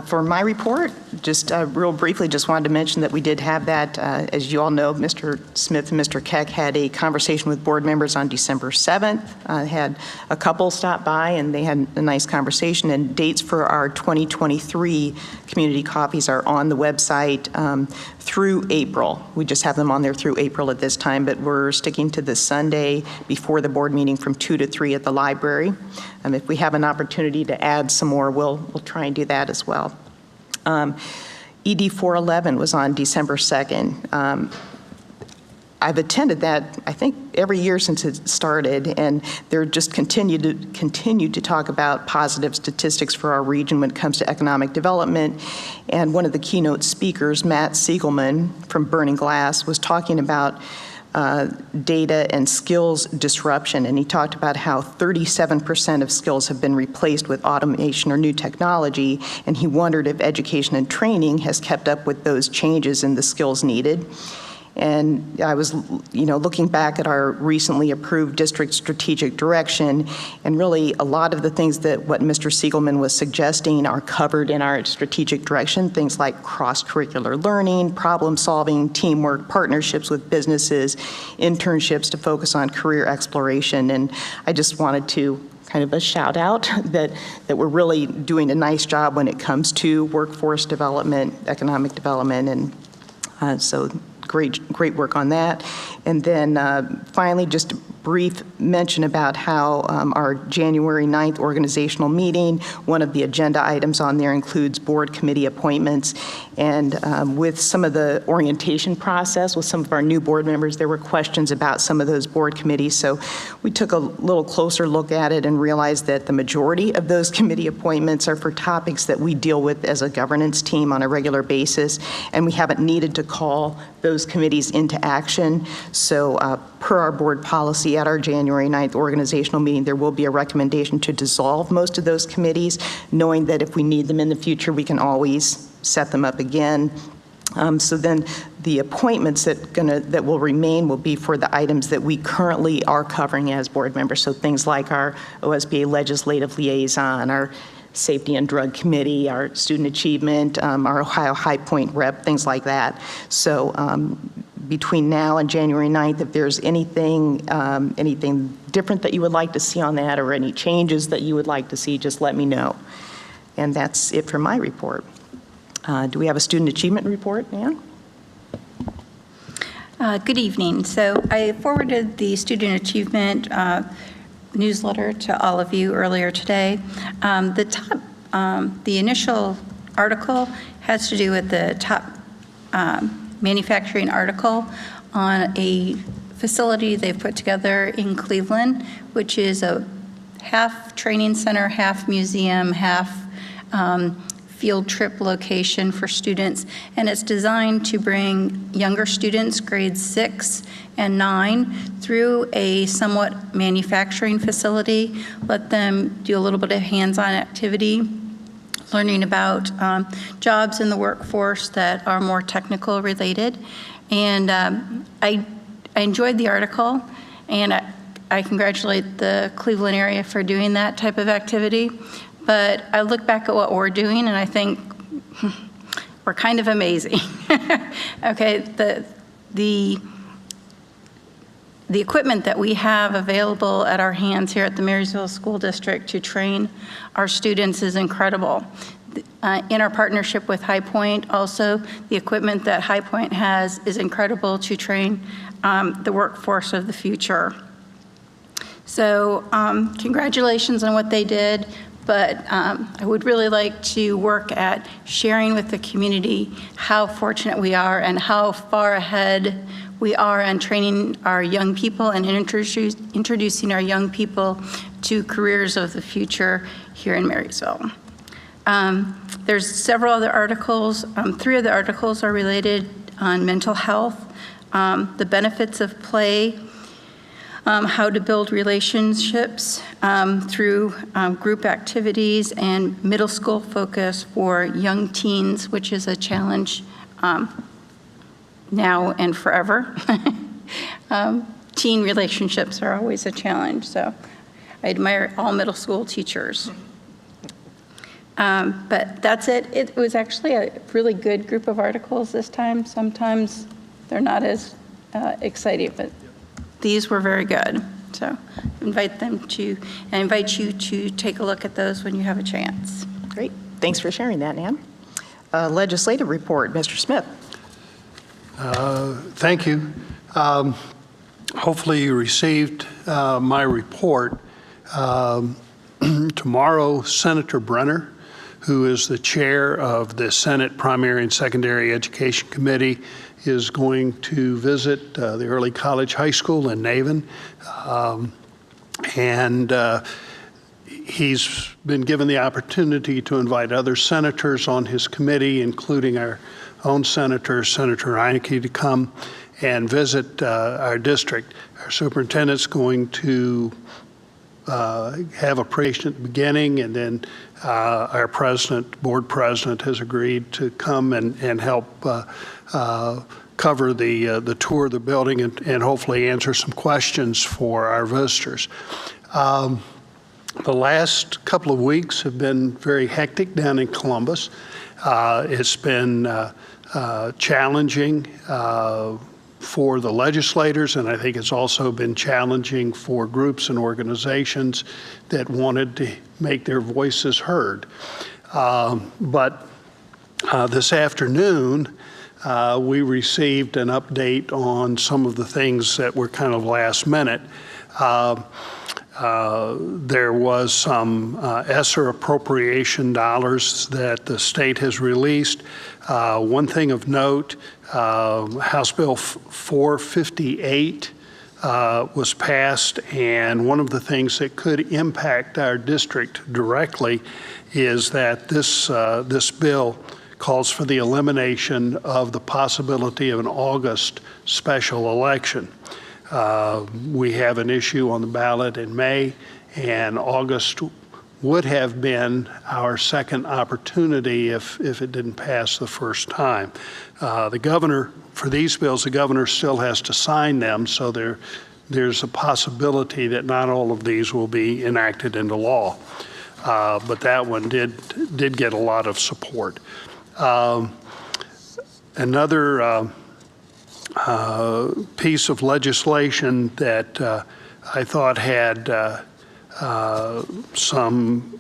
For my report, just real briefly, just wanted to mention that we did have that, as you all know, Mr. Smith and Mr. Keck had a conversation with board members on December 7th. Had a couple stop by and they had a nice conversation, and dates for our 2023 community coffees are on the website through April. We just have them on there through April at this time, but we're sticking to the Sunday before the board meeting from 2 to 3 at the library. If we have an opportunity to add some more, we'll try and do that as well. ED 411 was on December 2nd. I've attended that, I think, every year since it started, and they're just continued to talk about positive statistics for our region when it comes to economic development. And one of the keynote speakers, Matt Siegelman from Burning Glass, was talking about data and skills disruption, and he talked about how 37% of skills have been replaced with automation or new technology, and he wondered if education and training has kept up with those changes in the skills needed. And I was, looking back at our recently approved district strategic direction, and really a lot of the things that what Mr. Siegelman was suggesting are covered in our strategic direction, things like cross-curricular learning, problem solving, teamwork, partnerships with businesses, internships to focus on career exploration. And I just wanted to kind of a shout out that we're really doing a nice job when it comes to workforce development, economic development, and so great work on that. And then finally, just brief mention about how our January 9th organizational meeting, one of the agenda items on there includes board committee appointments. And with some of the orientation process with some of our new board members, there were questions about some of those board committees. So we took a little closer look at it and realized that the majority of those committee appointments are for topics that we deal with as a governance team on a regular basis, and we haven't needed to call those committees into action. So per our board policy at our January 9th organizational meeting, there will be a recommendation to dissolve most of those committees, knowing that if we need them in the future, we can always set them up again. So then the appointments that will remain will be for the items that we currently are covering as board members. So things like our OSBA legislative liaison, our Safety and Drug Committee, our Student Achievement, our Ohio High Point rep, things like that. So between now and January 9th, if there's anything different that you would like to see on that or any changes that you would like to see, just let me know. And that's it for my report. Do we have a Student Achievement report, Ann? Good evening. So I forwarded the Student Achievement newsletter to all of you earlier today. The initial article has to do with the top manufacturing article on a facility they've put together in Cleveland, which is a half training center, half museum, half field trip location for students, and it's designed to bring younger students, grades 6 and 9, through a somewhat manufacturing facility, let them do a little bit of hands-on activity, learning about jobs in the workforce that are more technical related. And I enjoyed the article, and I congratulate the Cleveland area for doing that type of activity. But I look back at what we're doing, and I think we're kind of amazing. Okay, the equipment that we have available at our hands here at the Marysville School District to train our students is incredible. In our partnership with High Point, also, the equipment that High Point has is incredible to train the workforce of the future. So congratulations on what they did. But I would really like to work at sharing with the community how fortunate we are and how far ahead we are on training our young people and introducing our young people to careers of the future here in Marysville. There's several other articles. 3 of the articles are related on mental health, the benefits of play, how to build relationships through group activities, and middle school focus for young teens, which is a challenge now and forever. Teen relationships are always a challenge, so I admire all middle school teachers. But that's it. It was actually a really good group of articles this time. Sometimes they're not as exciting, but these were very good. So I invite you to take a look at those when you have a chance. Great. Thanks for sharing that, Ann. Legislative report, Mr. Smith. Thank you. Hopefully you received my report. Tomorrow, Senator Brenner, who is the chair of the Senate Primary and Secondary Education Committee, is going to visit the Early College High School in Naven. He's been given the opportunity to invite other senators on his committee, including our own senator, Senator Reineke, to come and visit our district. Our superintendent's going to have a presentation at the beginning, and then our board president has agreed to come and help cover the tour of the building and hopefully answer some questions for our visitors. The last couple of weeks have been very hectic down in Columbus. It's been challenging for the legislators, and I think it's also been challenging for groups and organizations that wanted to make their voices heard. But this afternoon, we received an update on some of the things that were kind of last minute. There was some ESSER appropriation dollars that the state has released. One thing of note, House Bill 458 was passed, and one of the things that could impact our district directly is that this bill calls for the elimination of the possibility of an August special election. We have an issue on the ballot in May, and August would have been our second opportunity if it didn't pass the first time. The governor, for these bills, the governor still has to sign them, so there's a possibility that not all of these will be enacted into law. But that one did get a lot of support. Another piece of legislation that I thought had some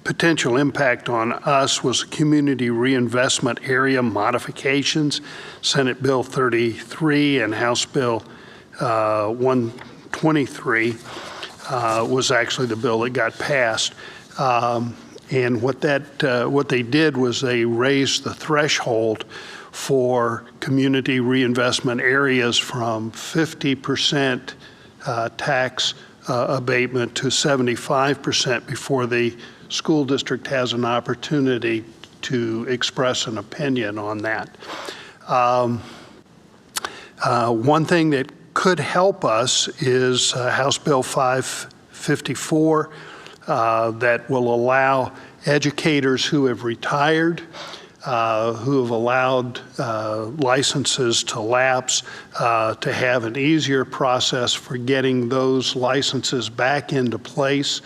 potential impact on us was community reinvestment area modifications. Senate Bill 33 and House Bill 123 was actually the bill that got passed. And what they did was they raised the threshold for community reinvestment areas from 50% tax abatement to 75% before the school district has an opportunity to express an opinion on that. One thing that could help us is House Bill 554 that will allow educators who have retired, who have allowed licenses to lapse, to have an easier process for getting those licenses back into place.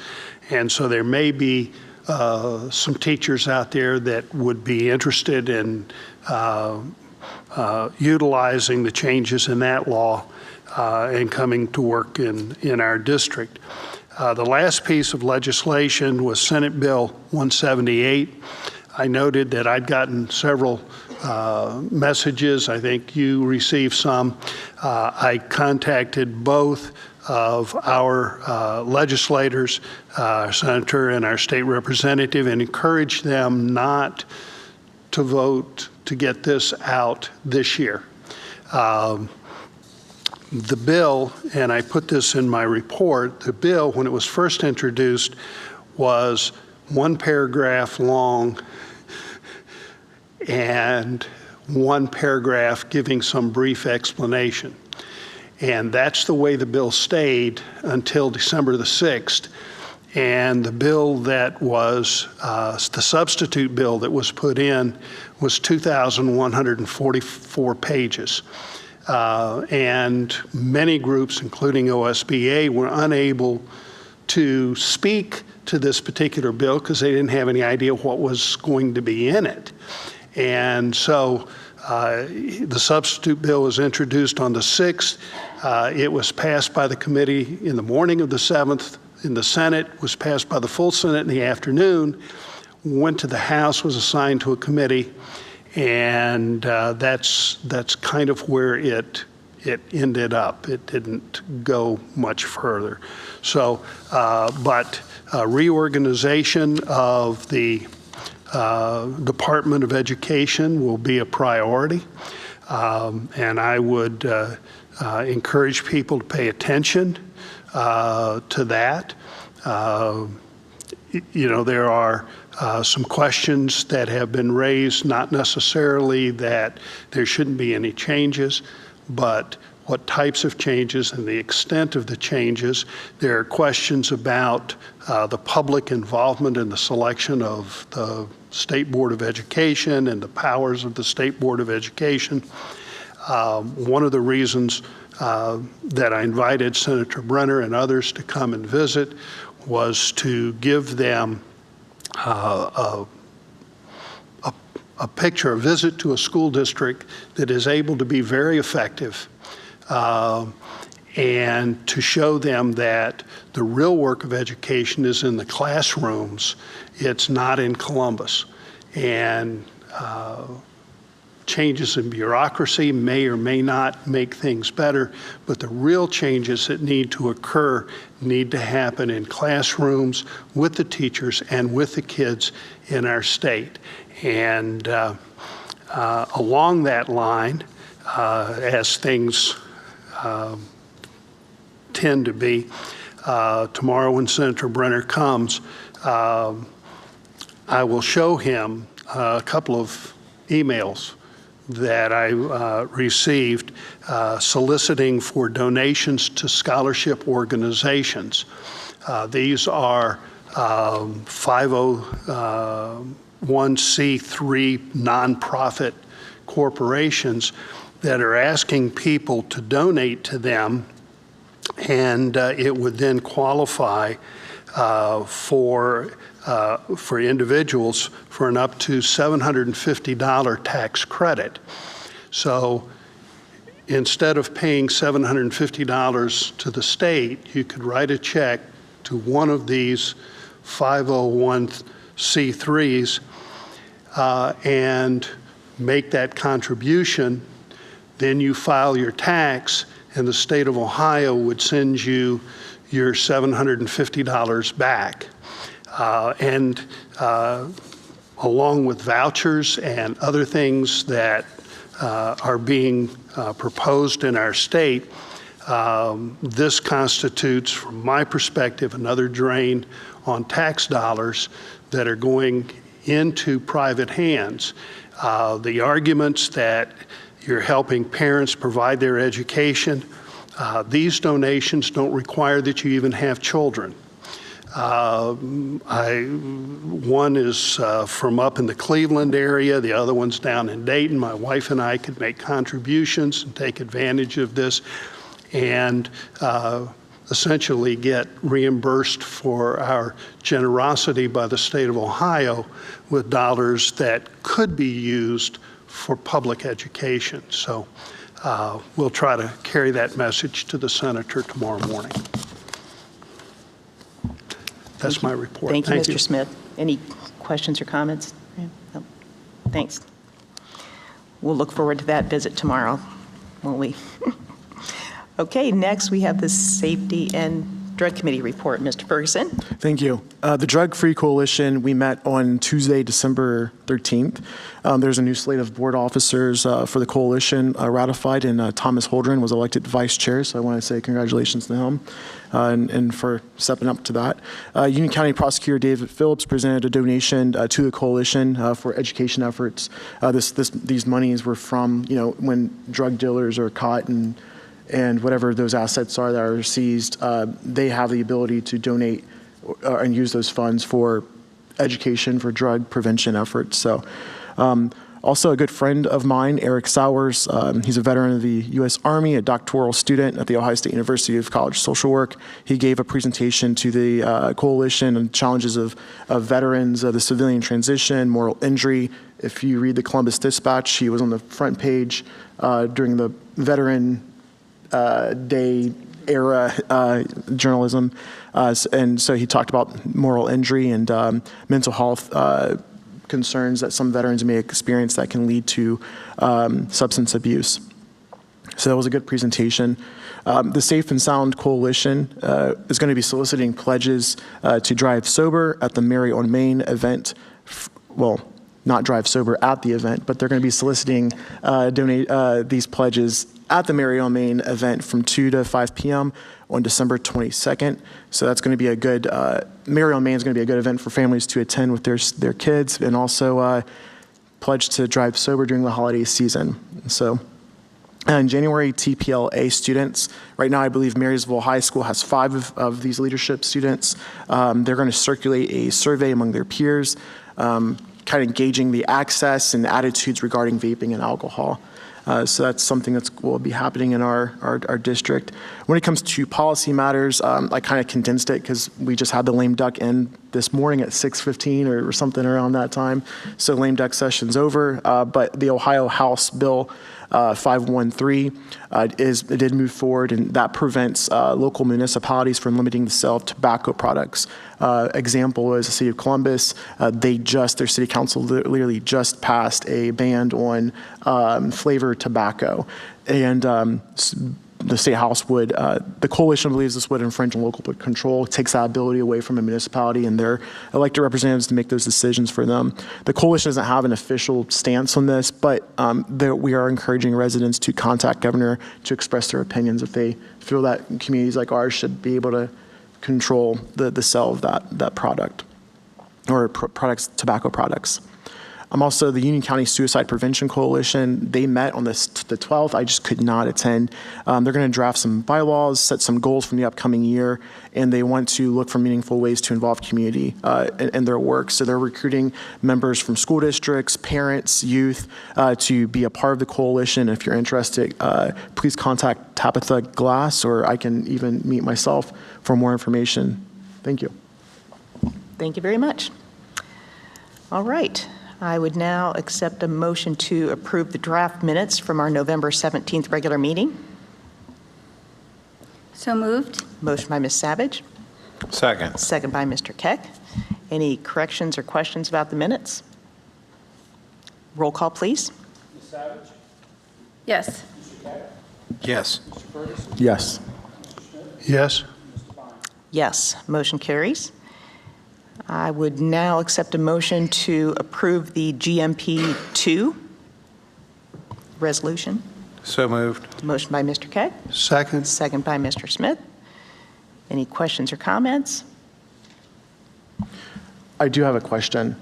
And so there may be some teachers out there that would be interested in utilizing the changes in that law and coming to work in our district. The last piece of legislation was Senate Bill 178. I noted that I'd gotten several messages. I think you received some. I contacted both of our legislators, our senator and our state representative, and encouraged them not to vote to get this out this year. The bill, and I put this in my report, the bill, when it was first introduced, was one paragraph long and one paragraph giving some brief explanation. And that's the way the bill stayed until December the 6th. And the bill that was, the substitute bill that was put in was 2,144 pages. And many groups, including OSBA, were unable to speak to this particular bill because they didn't have any idea what was going to be in it. And so the substitute bill was introduced on the 6th. It was passed by the committee in the morning of the 7th. In the Senate, was passed by the full Senate in the afternoon, went to the House, was assigned to a committee, and that's kind of where it ended up. It didn't go much further. So, but reorganization of the Department of Education will be a priority, and I would encourage people to pay attention to that. You know, there are some questions that have been raised, not necessarily that there shouldn't be any changes, but what types of changes and the extent of the changes. There are questions about the public involvement in the selection of the State Board of Education and the powers of the State Board of Education. One of the reasons that I invited Senator Brenner and others to come and visit was to give them a picture, a visit to a school district that is able to be very effective, and to show them that the real work of education is in the classrooms. It's not in Columbus. And changes in bureaucracy may or may not make things better, but the real changes that need to occur need to happen in classrooms with the teachers and with the kids in our state. And along that line, as things tend to be, tomorrow when Senator Brenner comes, I will show him a couple of emails that I received soliciting for donations to scholarship organizations. These are 501c3 nonprofit corporations that are asking people to donate to them, and it would then qualify for individuals for an up to $750 tax credit. So instead of paying $750 to the state, you could write a check to one of these 501c3s and make that contribution. Then you file your tax, and the state of Ohio would send you your $750 back. Along with vouchers and other things that are being proposed in our state, this constitutes, from my perspective, another drain on tax dollars that are going into private hands. The arguments that you're helping parents provide their education, these donations don't require that you even have children. One is from up in the Cleveland area, the other one's down in Dayton. My wife and I could make contributions and take advantage of this and essentially get reimbursed for our generosity by the state of Ohio with dollars that could be used for public education. So we'll try to carry that message to the senator tomorrow morning. That's my report. Thank you, Mr. Smith. Any questions or comments? No. Thanks. We'll look forward to that visit tomorrow, won't we? Okay, next we have the Safety and Drug Committee report. Mr. Ferguson. Thank you. The Drug-Free Coalition, we met on Tuesday, December 13th. There's a new slate of board officers for the coalition ratified, and Thomas Holdren was elected vice chair, so I want to say congratulations to him and for stepping up to that. Union County Prosecutor David Phillips presented a donation to the coalition for education efforts. These monies were from, when drug dealers are caught and whatever those assets are that are seized, they have the ability to donate and use those funds for education, for drug prevention efforts. So also a good friend of mine, Eric Sowers, he's a veteran of the U.S. Army, a doctoral student at the Ohio State University of College Social Work. He gave a presentation to the coalition on challenges of veterans, the civilian transition, moral injury. If you read the Columbus Dispatch, he was on the front page during the Veteran Day era journalism, and so he talked about moral injury and mental health concerns that some veterans may experience that can lead to substance abuse. So that was a good presentation. The Safe and Sound Coalition is going to be soliciting pledges to drive sober at the Mary on Main event. Well, not drive sober at the event, but they're going to be soliciting these pledges at the Mary on Main event from 2 to 5 p.m. on December 22nd. So that's going to be a good, Mary on Main is going to be a good event for families to attend with their kids, and also pledge to drive sober during the holiday season. So in January, TPLA students, right now I believe Marysville High School has 5 of these leadership students. They're going to circulate a survey among their peers, kind of gauging the access and attitudes regarding vaping and alcohol. So that's something that will be happening in our district. When it comes to policy matters, I kind of condensed it because we just had the lame duck end this morning at 6:15 or something around that time. So lame duck session's over. But the Ohio House Bill 513 it did move forward, and that prevents local municipalities from limiting the sale of tobacco products. Example is the city of Columbus. Their city council literally just passed a ban on flavored tobacco. And the State House would, the coalition believes this would infringe on local control, takes that ability away from a municipality and their elected representatives to make those decisions for them. The coalition doesn't have an official stance on this, but we are encouraging residents to contact Governor to express their opinions if they feel that communities like ours should be able to control the sale of that product or tobacco products. Also, the Union County Suicide Prevention Coalition, they met on the 12th. I just could not attend. They're going to draft some bylaws, set some goals for the upcoming year, and they want to look for meaningful ways to involve community in their work. So they're recruiting members from school districts, parents, youth to be a part of the coalition. If you're interested, please contact Tabitha Glass, or I can even meet myself for more information. Thank you. Thank you very much. All right. I would now accept a motion to approve the draft minutes from our November 17th regular meeting. So moved. Motion by Ms. Savage. Second. Second by Mr. Keck. Any corrections or questions about the minutes? Roll call, please. Ms. Savage? Yes. Mr. Keck? Yes. Mr. Ferguson? Yes. Yes. Yes. Motion carries. I would now accept a motion to approve the GMP 2 resolution. So moved. Motion by Mr. Keck. Second. Second by Mr. Smith. Any questions or comments? I do have a question.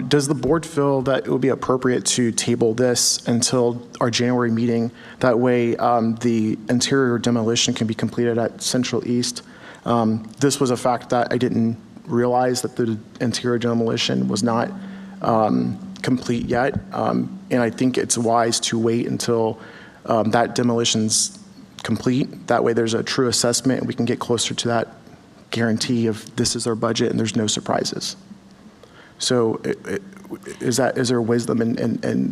Does the board feel that it would be appropriate to table this until our January meeting? That way the interior demolition can be completed at Central East. This was a fact that I didn't realize, that the interior demolition was not complete yet. And I think it's wise to wait until that demolition's complete. That way there's a true assessment and we can get closer to that guarantee of this is our budget and there's no surprises. So is there wisdom in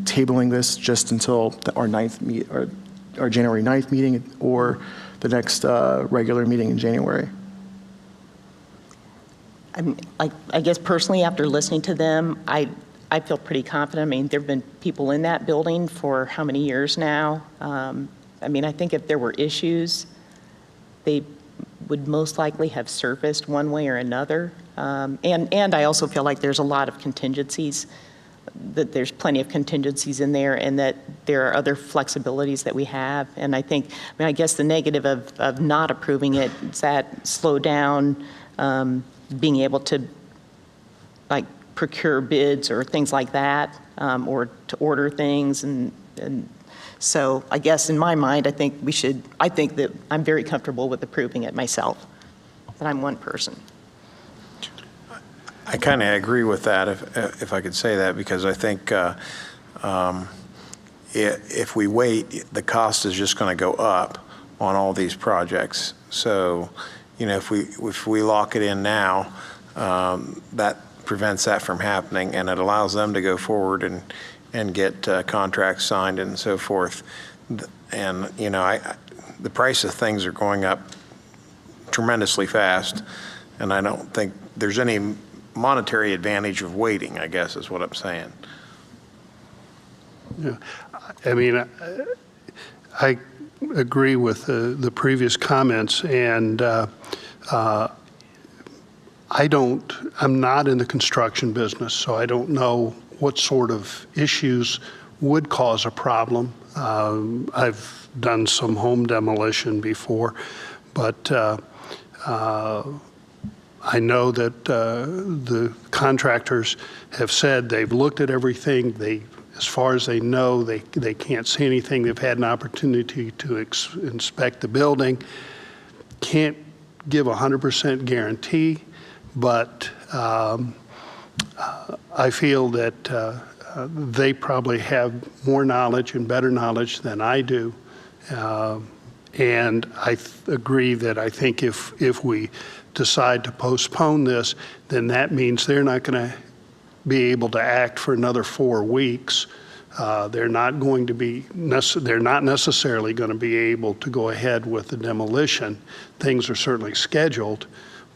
tabling this just until our January 9th meeting or the next regular meeting in January? I guess personally, after listening to them, I feel pretty confident. I mean, there have been people in that building for how many years now? I mean, I think if there were issues, they would most likely have surfaced one way or another. And I also feel like there's a lot of contingencies, that there's plenty of contingencies in there, and that there are other flexibilities that we have. And I guess the negative of not approving it is that slow down being able to procure bids or things like that, or to order things. And so I guess in my mind, I think that I'm very comfortable with approving it myself, but I'm one person. I kind of agree with that, if I could say that, because I think if we wait, the cost is just going to go up on all these projects. So, if we lock it in now, that prevents that from happening, and it allows them to go forward and get contracts signed and so forth. And the price of things are going up tremendously fast, and I don't think there's any monetary advantage of waiting, I guess is what I'm saying. Yeah. I mean, I agree with the previous comments, and I'm not in the construction business, so I don't know what sort of issues would cause a problem. I've done some home demolition before, but I know that the contractors have said they've looked at everything. As far as they know, they can't see anything. They've had an opportunity to inspect the building. Can't give a 100% guarantee, but I feel that they probably have more knowledge and better knowledge than I do. And I agree that I think if we decide to postpone this, then that means they're not going to be able to act for another 4 weeks. They're not necessarily going to be able to go ahead with the demolition. Things are certainly scheduled,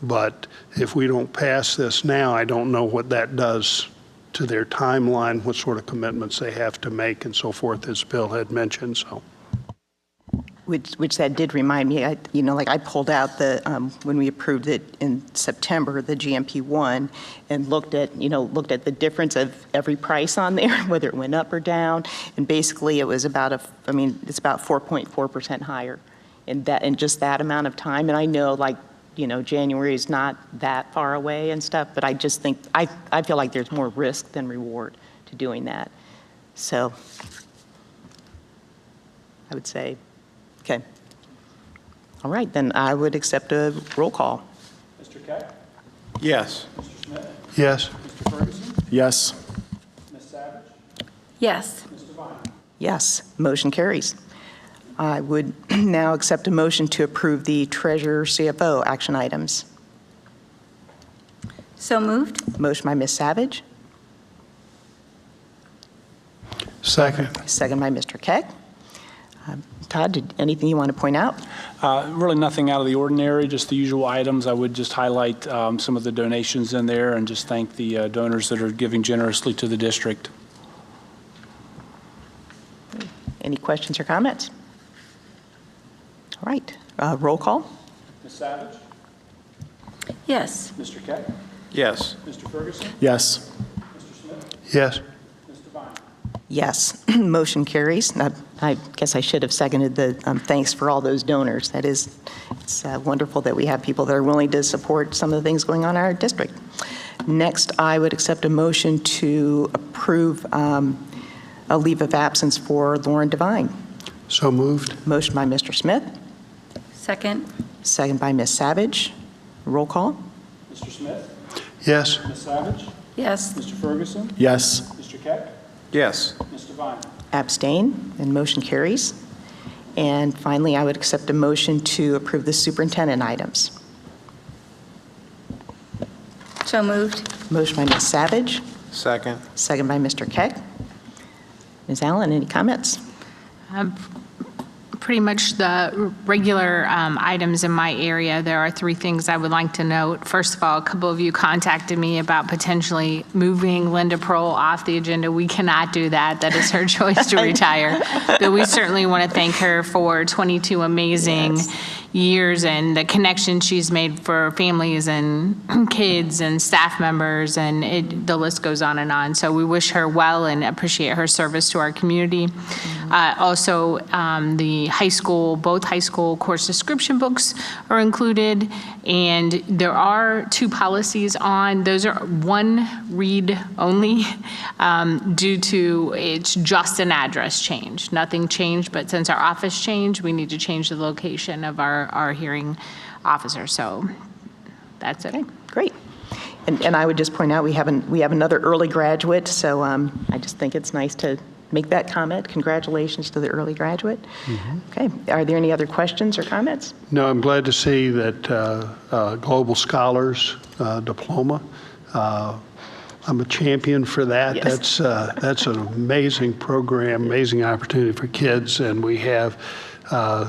but if we don't pass this now, I don't know what that does to their timeline, what sort of commitments they have to make and so forth, as Bill had mentioned. So, Which that did remind me, I pulled out when we approved it in September, the GMP1, and looked at the difference of every price on there, whether it went up or down, and basically it was it's about 4.4% higher in just that amount of time. And I know, January is not that far away and stuff, but I just think, I feel like there's more risk than reward to doing that. So I would say, okay. All right, then I would accept a roll call. Mr. Keck? Yes. Mr. Smith? yes. Mr. Ferguson? Yes. Ms. Savage? Yes. Mr. Vine? Yes, motion carries. I would now accept a motion to approve the treasurer CFO action items. So moved. Motion by Ms. Savage, Second. second by Mr. Keck. Todd, anything you want to point out? Really nothing out of the ordinary, just the usual items. I would just highlight some of the donations in there and just thank the donors that are giving generously to the district. Any questions or comments? All right, roll call. Ms. Savage? Yes. Mr. Keck? Yes. Mr. Ferguson? Yes. Mr. Smith? Yes. Mr. Vine? Yes, motion carries. I guess I should have seconded the thanks for all those donors. It's wonderful that we have people that are willing to support some of the things going on in our district. Next, I would accept a motion to approve a leave of absence for Lauren Devine. So moved. Motion by Mr. Smith, Second. second by Ms. Savage. Roll call. Mr. Smith? Yes. Ms. Savage? Yes. Mr. Ferguson? Yes. Mr. Keck? Yes. Mr. Vine? Abstain, and motion carries. And finally, I would accept a motion to approve the superintendent items. So moved. Motion by Ms. Savage, Second. second by Mr. Keck. Ms. Allen, any comments? Pretty much the regular items in my area. There are 3 things I would like to note. First of all, a couple of you contacted me about potentially moving Linda Prohl off the agenda. We cannot do that. That is her choice to retire. But we certainly want to thank her for 22 amazing years and the connection she's made for families and kids and staff members, and the list goes on and on. So we wish her well and appreciate her service to our community. Also, both high school course description books are included, and there are 2 policies on. Those are 1 read only due to it's just an address change. Nothing changed, but since our office changed, we need to change the location of our hearing officer. So that's it. Okay, great. And I would just point out we have another early graduate, so I just think it's nice to make that comment. Congratulations to the early graduate. Okay, are there any other questions or comments? No, I'm glad to see that Global Scholars diploma. I'm a champion for that. Yes. That's an amazing program, amazing opportunity for kids, and we have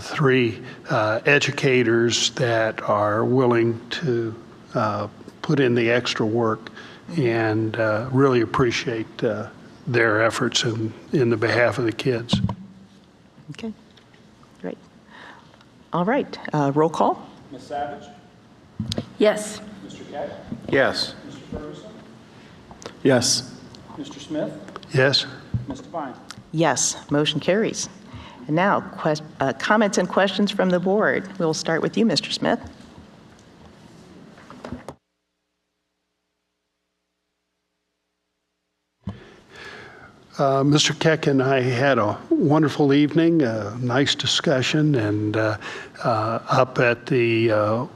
3 educators that are willing to put in the extra work, and really appreciate their efforts in the behalf of the kids. Okay, great. All right, roll call. Ms. Savage? Yes. Mr. Keck? Yes. Mr. Ferguson? Yes. Mr. Smith? Yes. Mr. Vine? Yes, motion carries. And now, comments and questions from the board. We'll start with you, Mr. Smith. Mr. Keck and I had a wonderful evening, a nice discussion, and up at the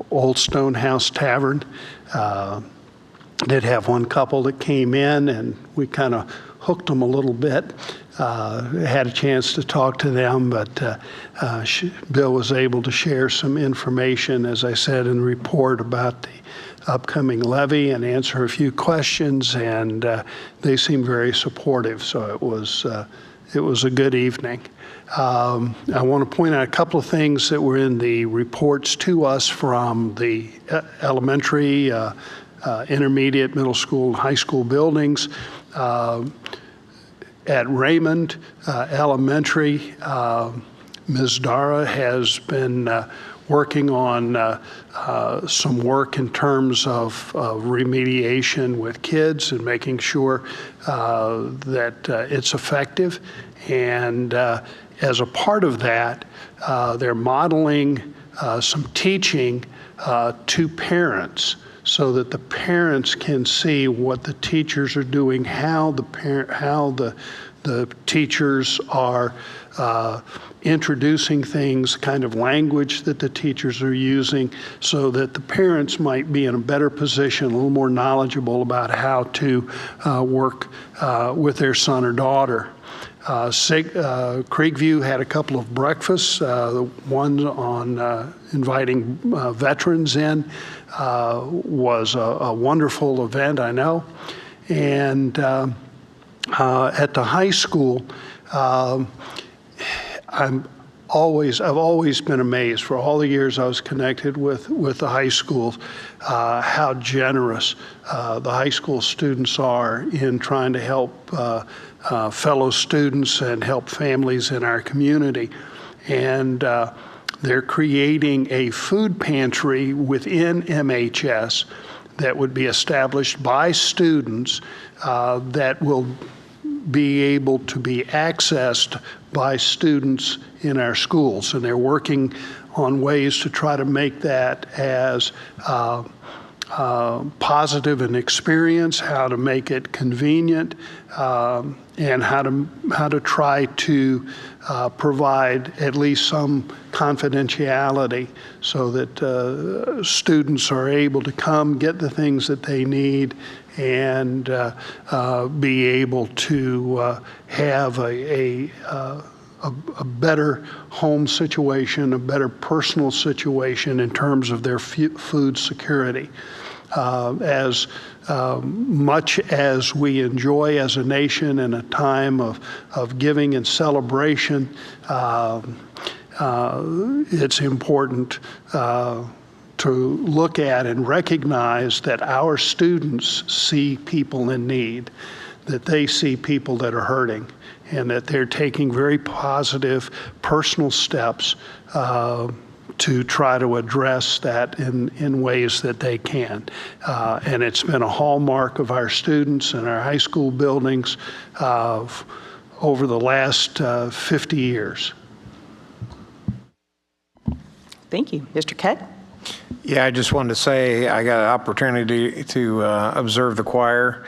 Old Stone House Tavern. Did have one couple that came in, and we kind of hooked them a little bit. Had a chance to talk to them, but Bill was able to share some information, as I said in the report, about upcoming levy and answer a few questions, and they seemed very supportive. So it was a good evening. I want to point out a couple of things that were in the reports to us from the elementary, intermediate, middle school, and high school buildings. At Raymond Elementary, Ms. Dara has been working on some work in terms of remediation with kids and making sure that it's effective. And as a part of that, they're modeling some teaching to parents so that the parents can see what the teachers are doing, how the teachers are introducing things, kind of language that the teachers are using, so that the parents might be in a better position, a little more knowledgeable about how to work with their son or daughter. Creekview had a couple of breakfasts, one on inviting veterans in, was a wonderful event, I know. And at the high school, I've always been amazed for all the years I was connected with the high school, how generous the high school students are in trying to help fellow students and help families in our community. And they're creating a food pantry within MHS that would be established by students that will be able to be accessed by students in our schools. And they're working on ways to try to make that as positive an experience, how to make it convenient, and how to try to provide at least some confidentiality so that students are able to come get the things that they need and be able to have a better home situation, a better personal situation in terms of their food security. As much as we enjoy as a nation in a time of giving and celebration, it's important to look at and recognize that our students see people in need, that they see people that are hurting, and that they're taking very positive personal steps to try to address that in ways that they can. And it's been a hallmark of our students and our high school buildings over the last 50 years. Thank you. Mr. Keck? Yeah, I just wanted to say I got an opportunity to observe the choir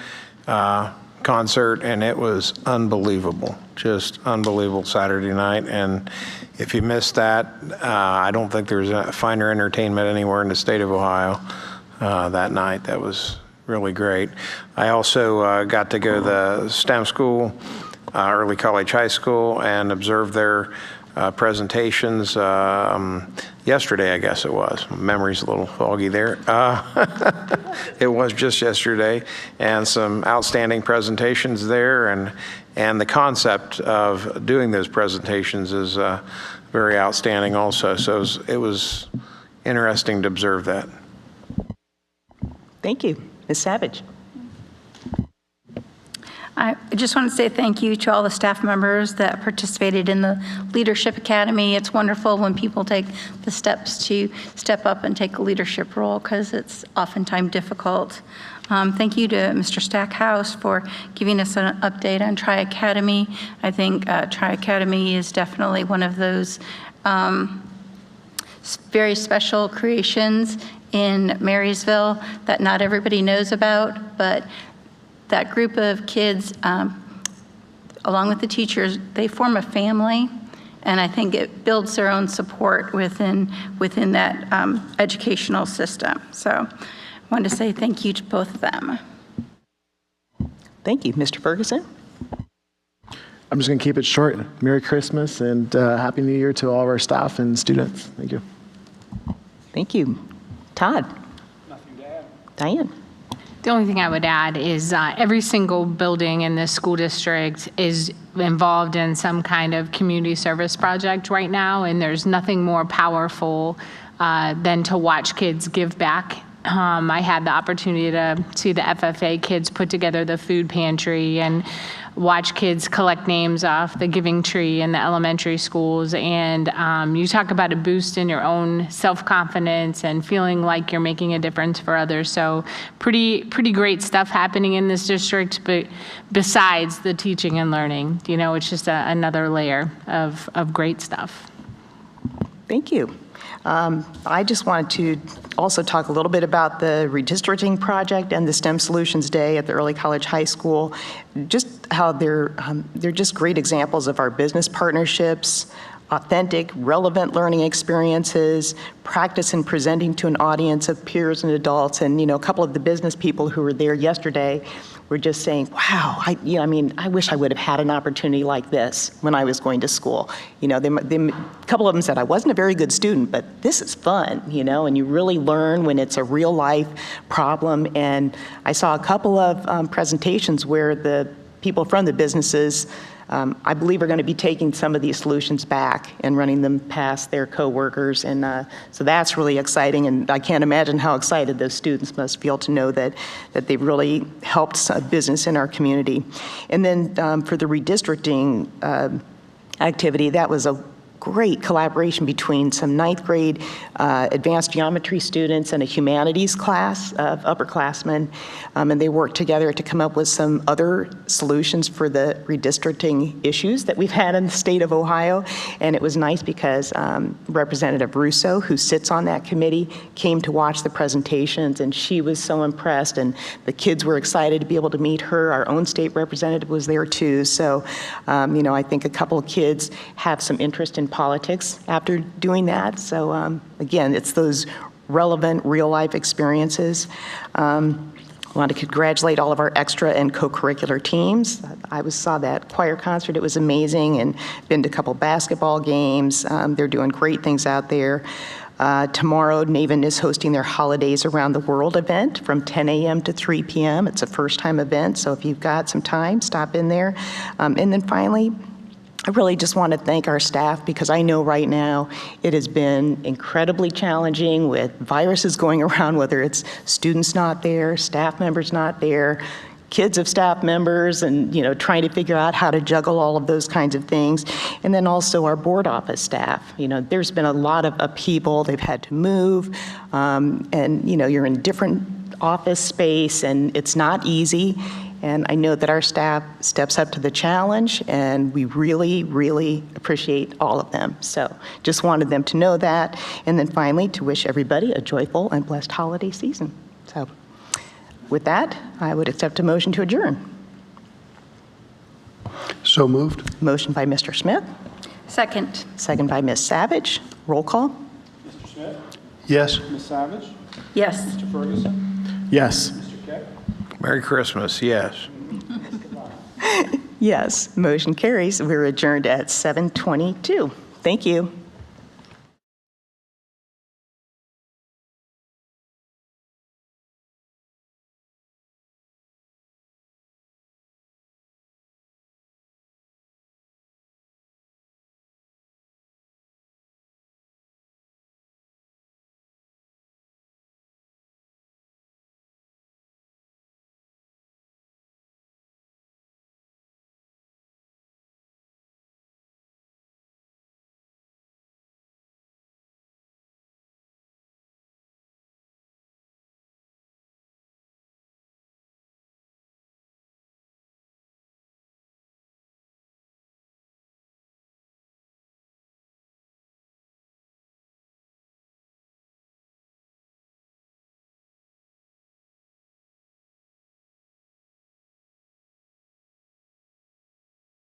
concert, and it was unbelievable, just unbelievable Saturday night. And if you missed that, I don't think there's a finer entertainment anywhere in the state of Ohio that night. That was really great. I also got to go to the STEM school, Early College High School, and observe their presentations yesterday, I guess it was. Memory's a little foggy there. It was just yesterday, and some outstanding presentations there, and the concept of doing those presentations is very outstanding also. So it was interesting to observe that. Thank you. Ms. Savage? I just want to say thank you to all the staff members that participated in the Leadership Academy. It's wonderful when people take the steps to step up and take a leadership role, because it's oftentimes difficult. Thank you to Mr. Stackhouse for giving us an update on Tri-Academy. I think Tri-Academy is definitely one of those very special creations in Marysville that not everybody knows about, but that group of kids, along with the teachers, they form a family, and I think it builds their own support within that educational system. So I wanted to say thank you to both of them. Thank you. Mr. Ferguson? I'm just going to keep it short. Merry Christmas and Happy New Year to all of our staff and students. Thank you. Thank you. Todd? Diane? The only thing I would add is every single building in this school district is involved in some kind of community service project right now, and there's nothing more powerful than to watch kids give back. I had the opportunity to see the FFA kids put together the food pantry and watch kids collect names off the giving tree in the elementary schools. And you talk about a boost in your own self-confidence and feeling like you're making a difference for others. So pretty great stuff happening in this district, but besides the teaching and learning, you know, it's just another layer of great stuff. Thank you. I just wanted to also talk a little bit about the redistricting project and the STEM Solutions Day at the Early College High School, just how they're just great examples of our business partnerships, authentic, relevant learning experiences, practice in presenting to an audience of peers and adults. And, you know, a couple of the business people who were there yesterday were just saying, wow, I wish I would have had an opportunity like this when I was going to school. You know, a couple of them said, I wasn't a very good student, but this is fun, you know, and you really learn when it's a real life problem. And I saw a couple of presentations where the people from the businesses I believe are going to be taking some of these solutions back and running them past their coworkers, and so that's really exciting. And I can't imagine how excited those students must feel to know that they've really helped a business in our community. And then for the redistricting activity, that was a great collaboration between some ninth grade advanced geometry students and a humanities class of upperclassmen, and they worked together to come up with some other solutions for the redistricting issues that we've had in the state of Ohio. And it was nice because Representative Russo, who sits on that committee, came to watch the presentations, and she was so impressed, and the kids were excited to be able to meet her. Our own state representative was there too. So, you know, I think a couple of kids have some interest in politics after doing that. So again, it's those relevant real-life experiences. I want to congratulate all of our extra and co-curricular teams. I saw that choir concert. It was amazing, and been to a couple basketball games. They're doing great things out there. Tomorrow, NAVEN is hosting their Holidays Around the World event from 10 a.m. to 3 p.m. It's a first-time event, so if you've got some time, stop in there. And then finally, I really just want to thank our staff, because I know right now it has been incredibly challenging with viruses going around, whether it's students not there, staff members not there, kids of staff members, and, you know, trying to figure out how to juggle all of those kinds of things. And then also our board office staff. You know, there's been a lot of upheaval. They've had to move, and, you know, you're in different office space, and it's not easy. And I know that our staff steps up to the challenge, and we really, really appreciate all of them. So just wanted them to know that. And then finally, to wish everybody a joyful and blessed holiday season. So with that, I would accept a motion to adjourn. So moved. Motion by Mr. Smith. Second. Second by Ms. Savage. Roll call. Mr. Smith? Yes. Ms. Savage? Yes. Mr. Ferguson? Yes. Mr. Keck? Merry Christmas, yes. Yes, motion carries. We're adjourned at 7:22. Thank you.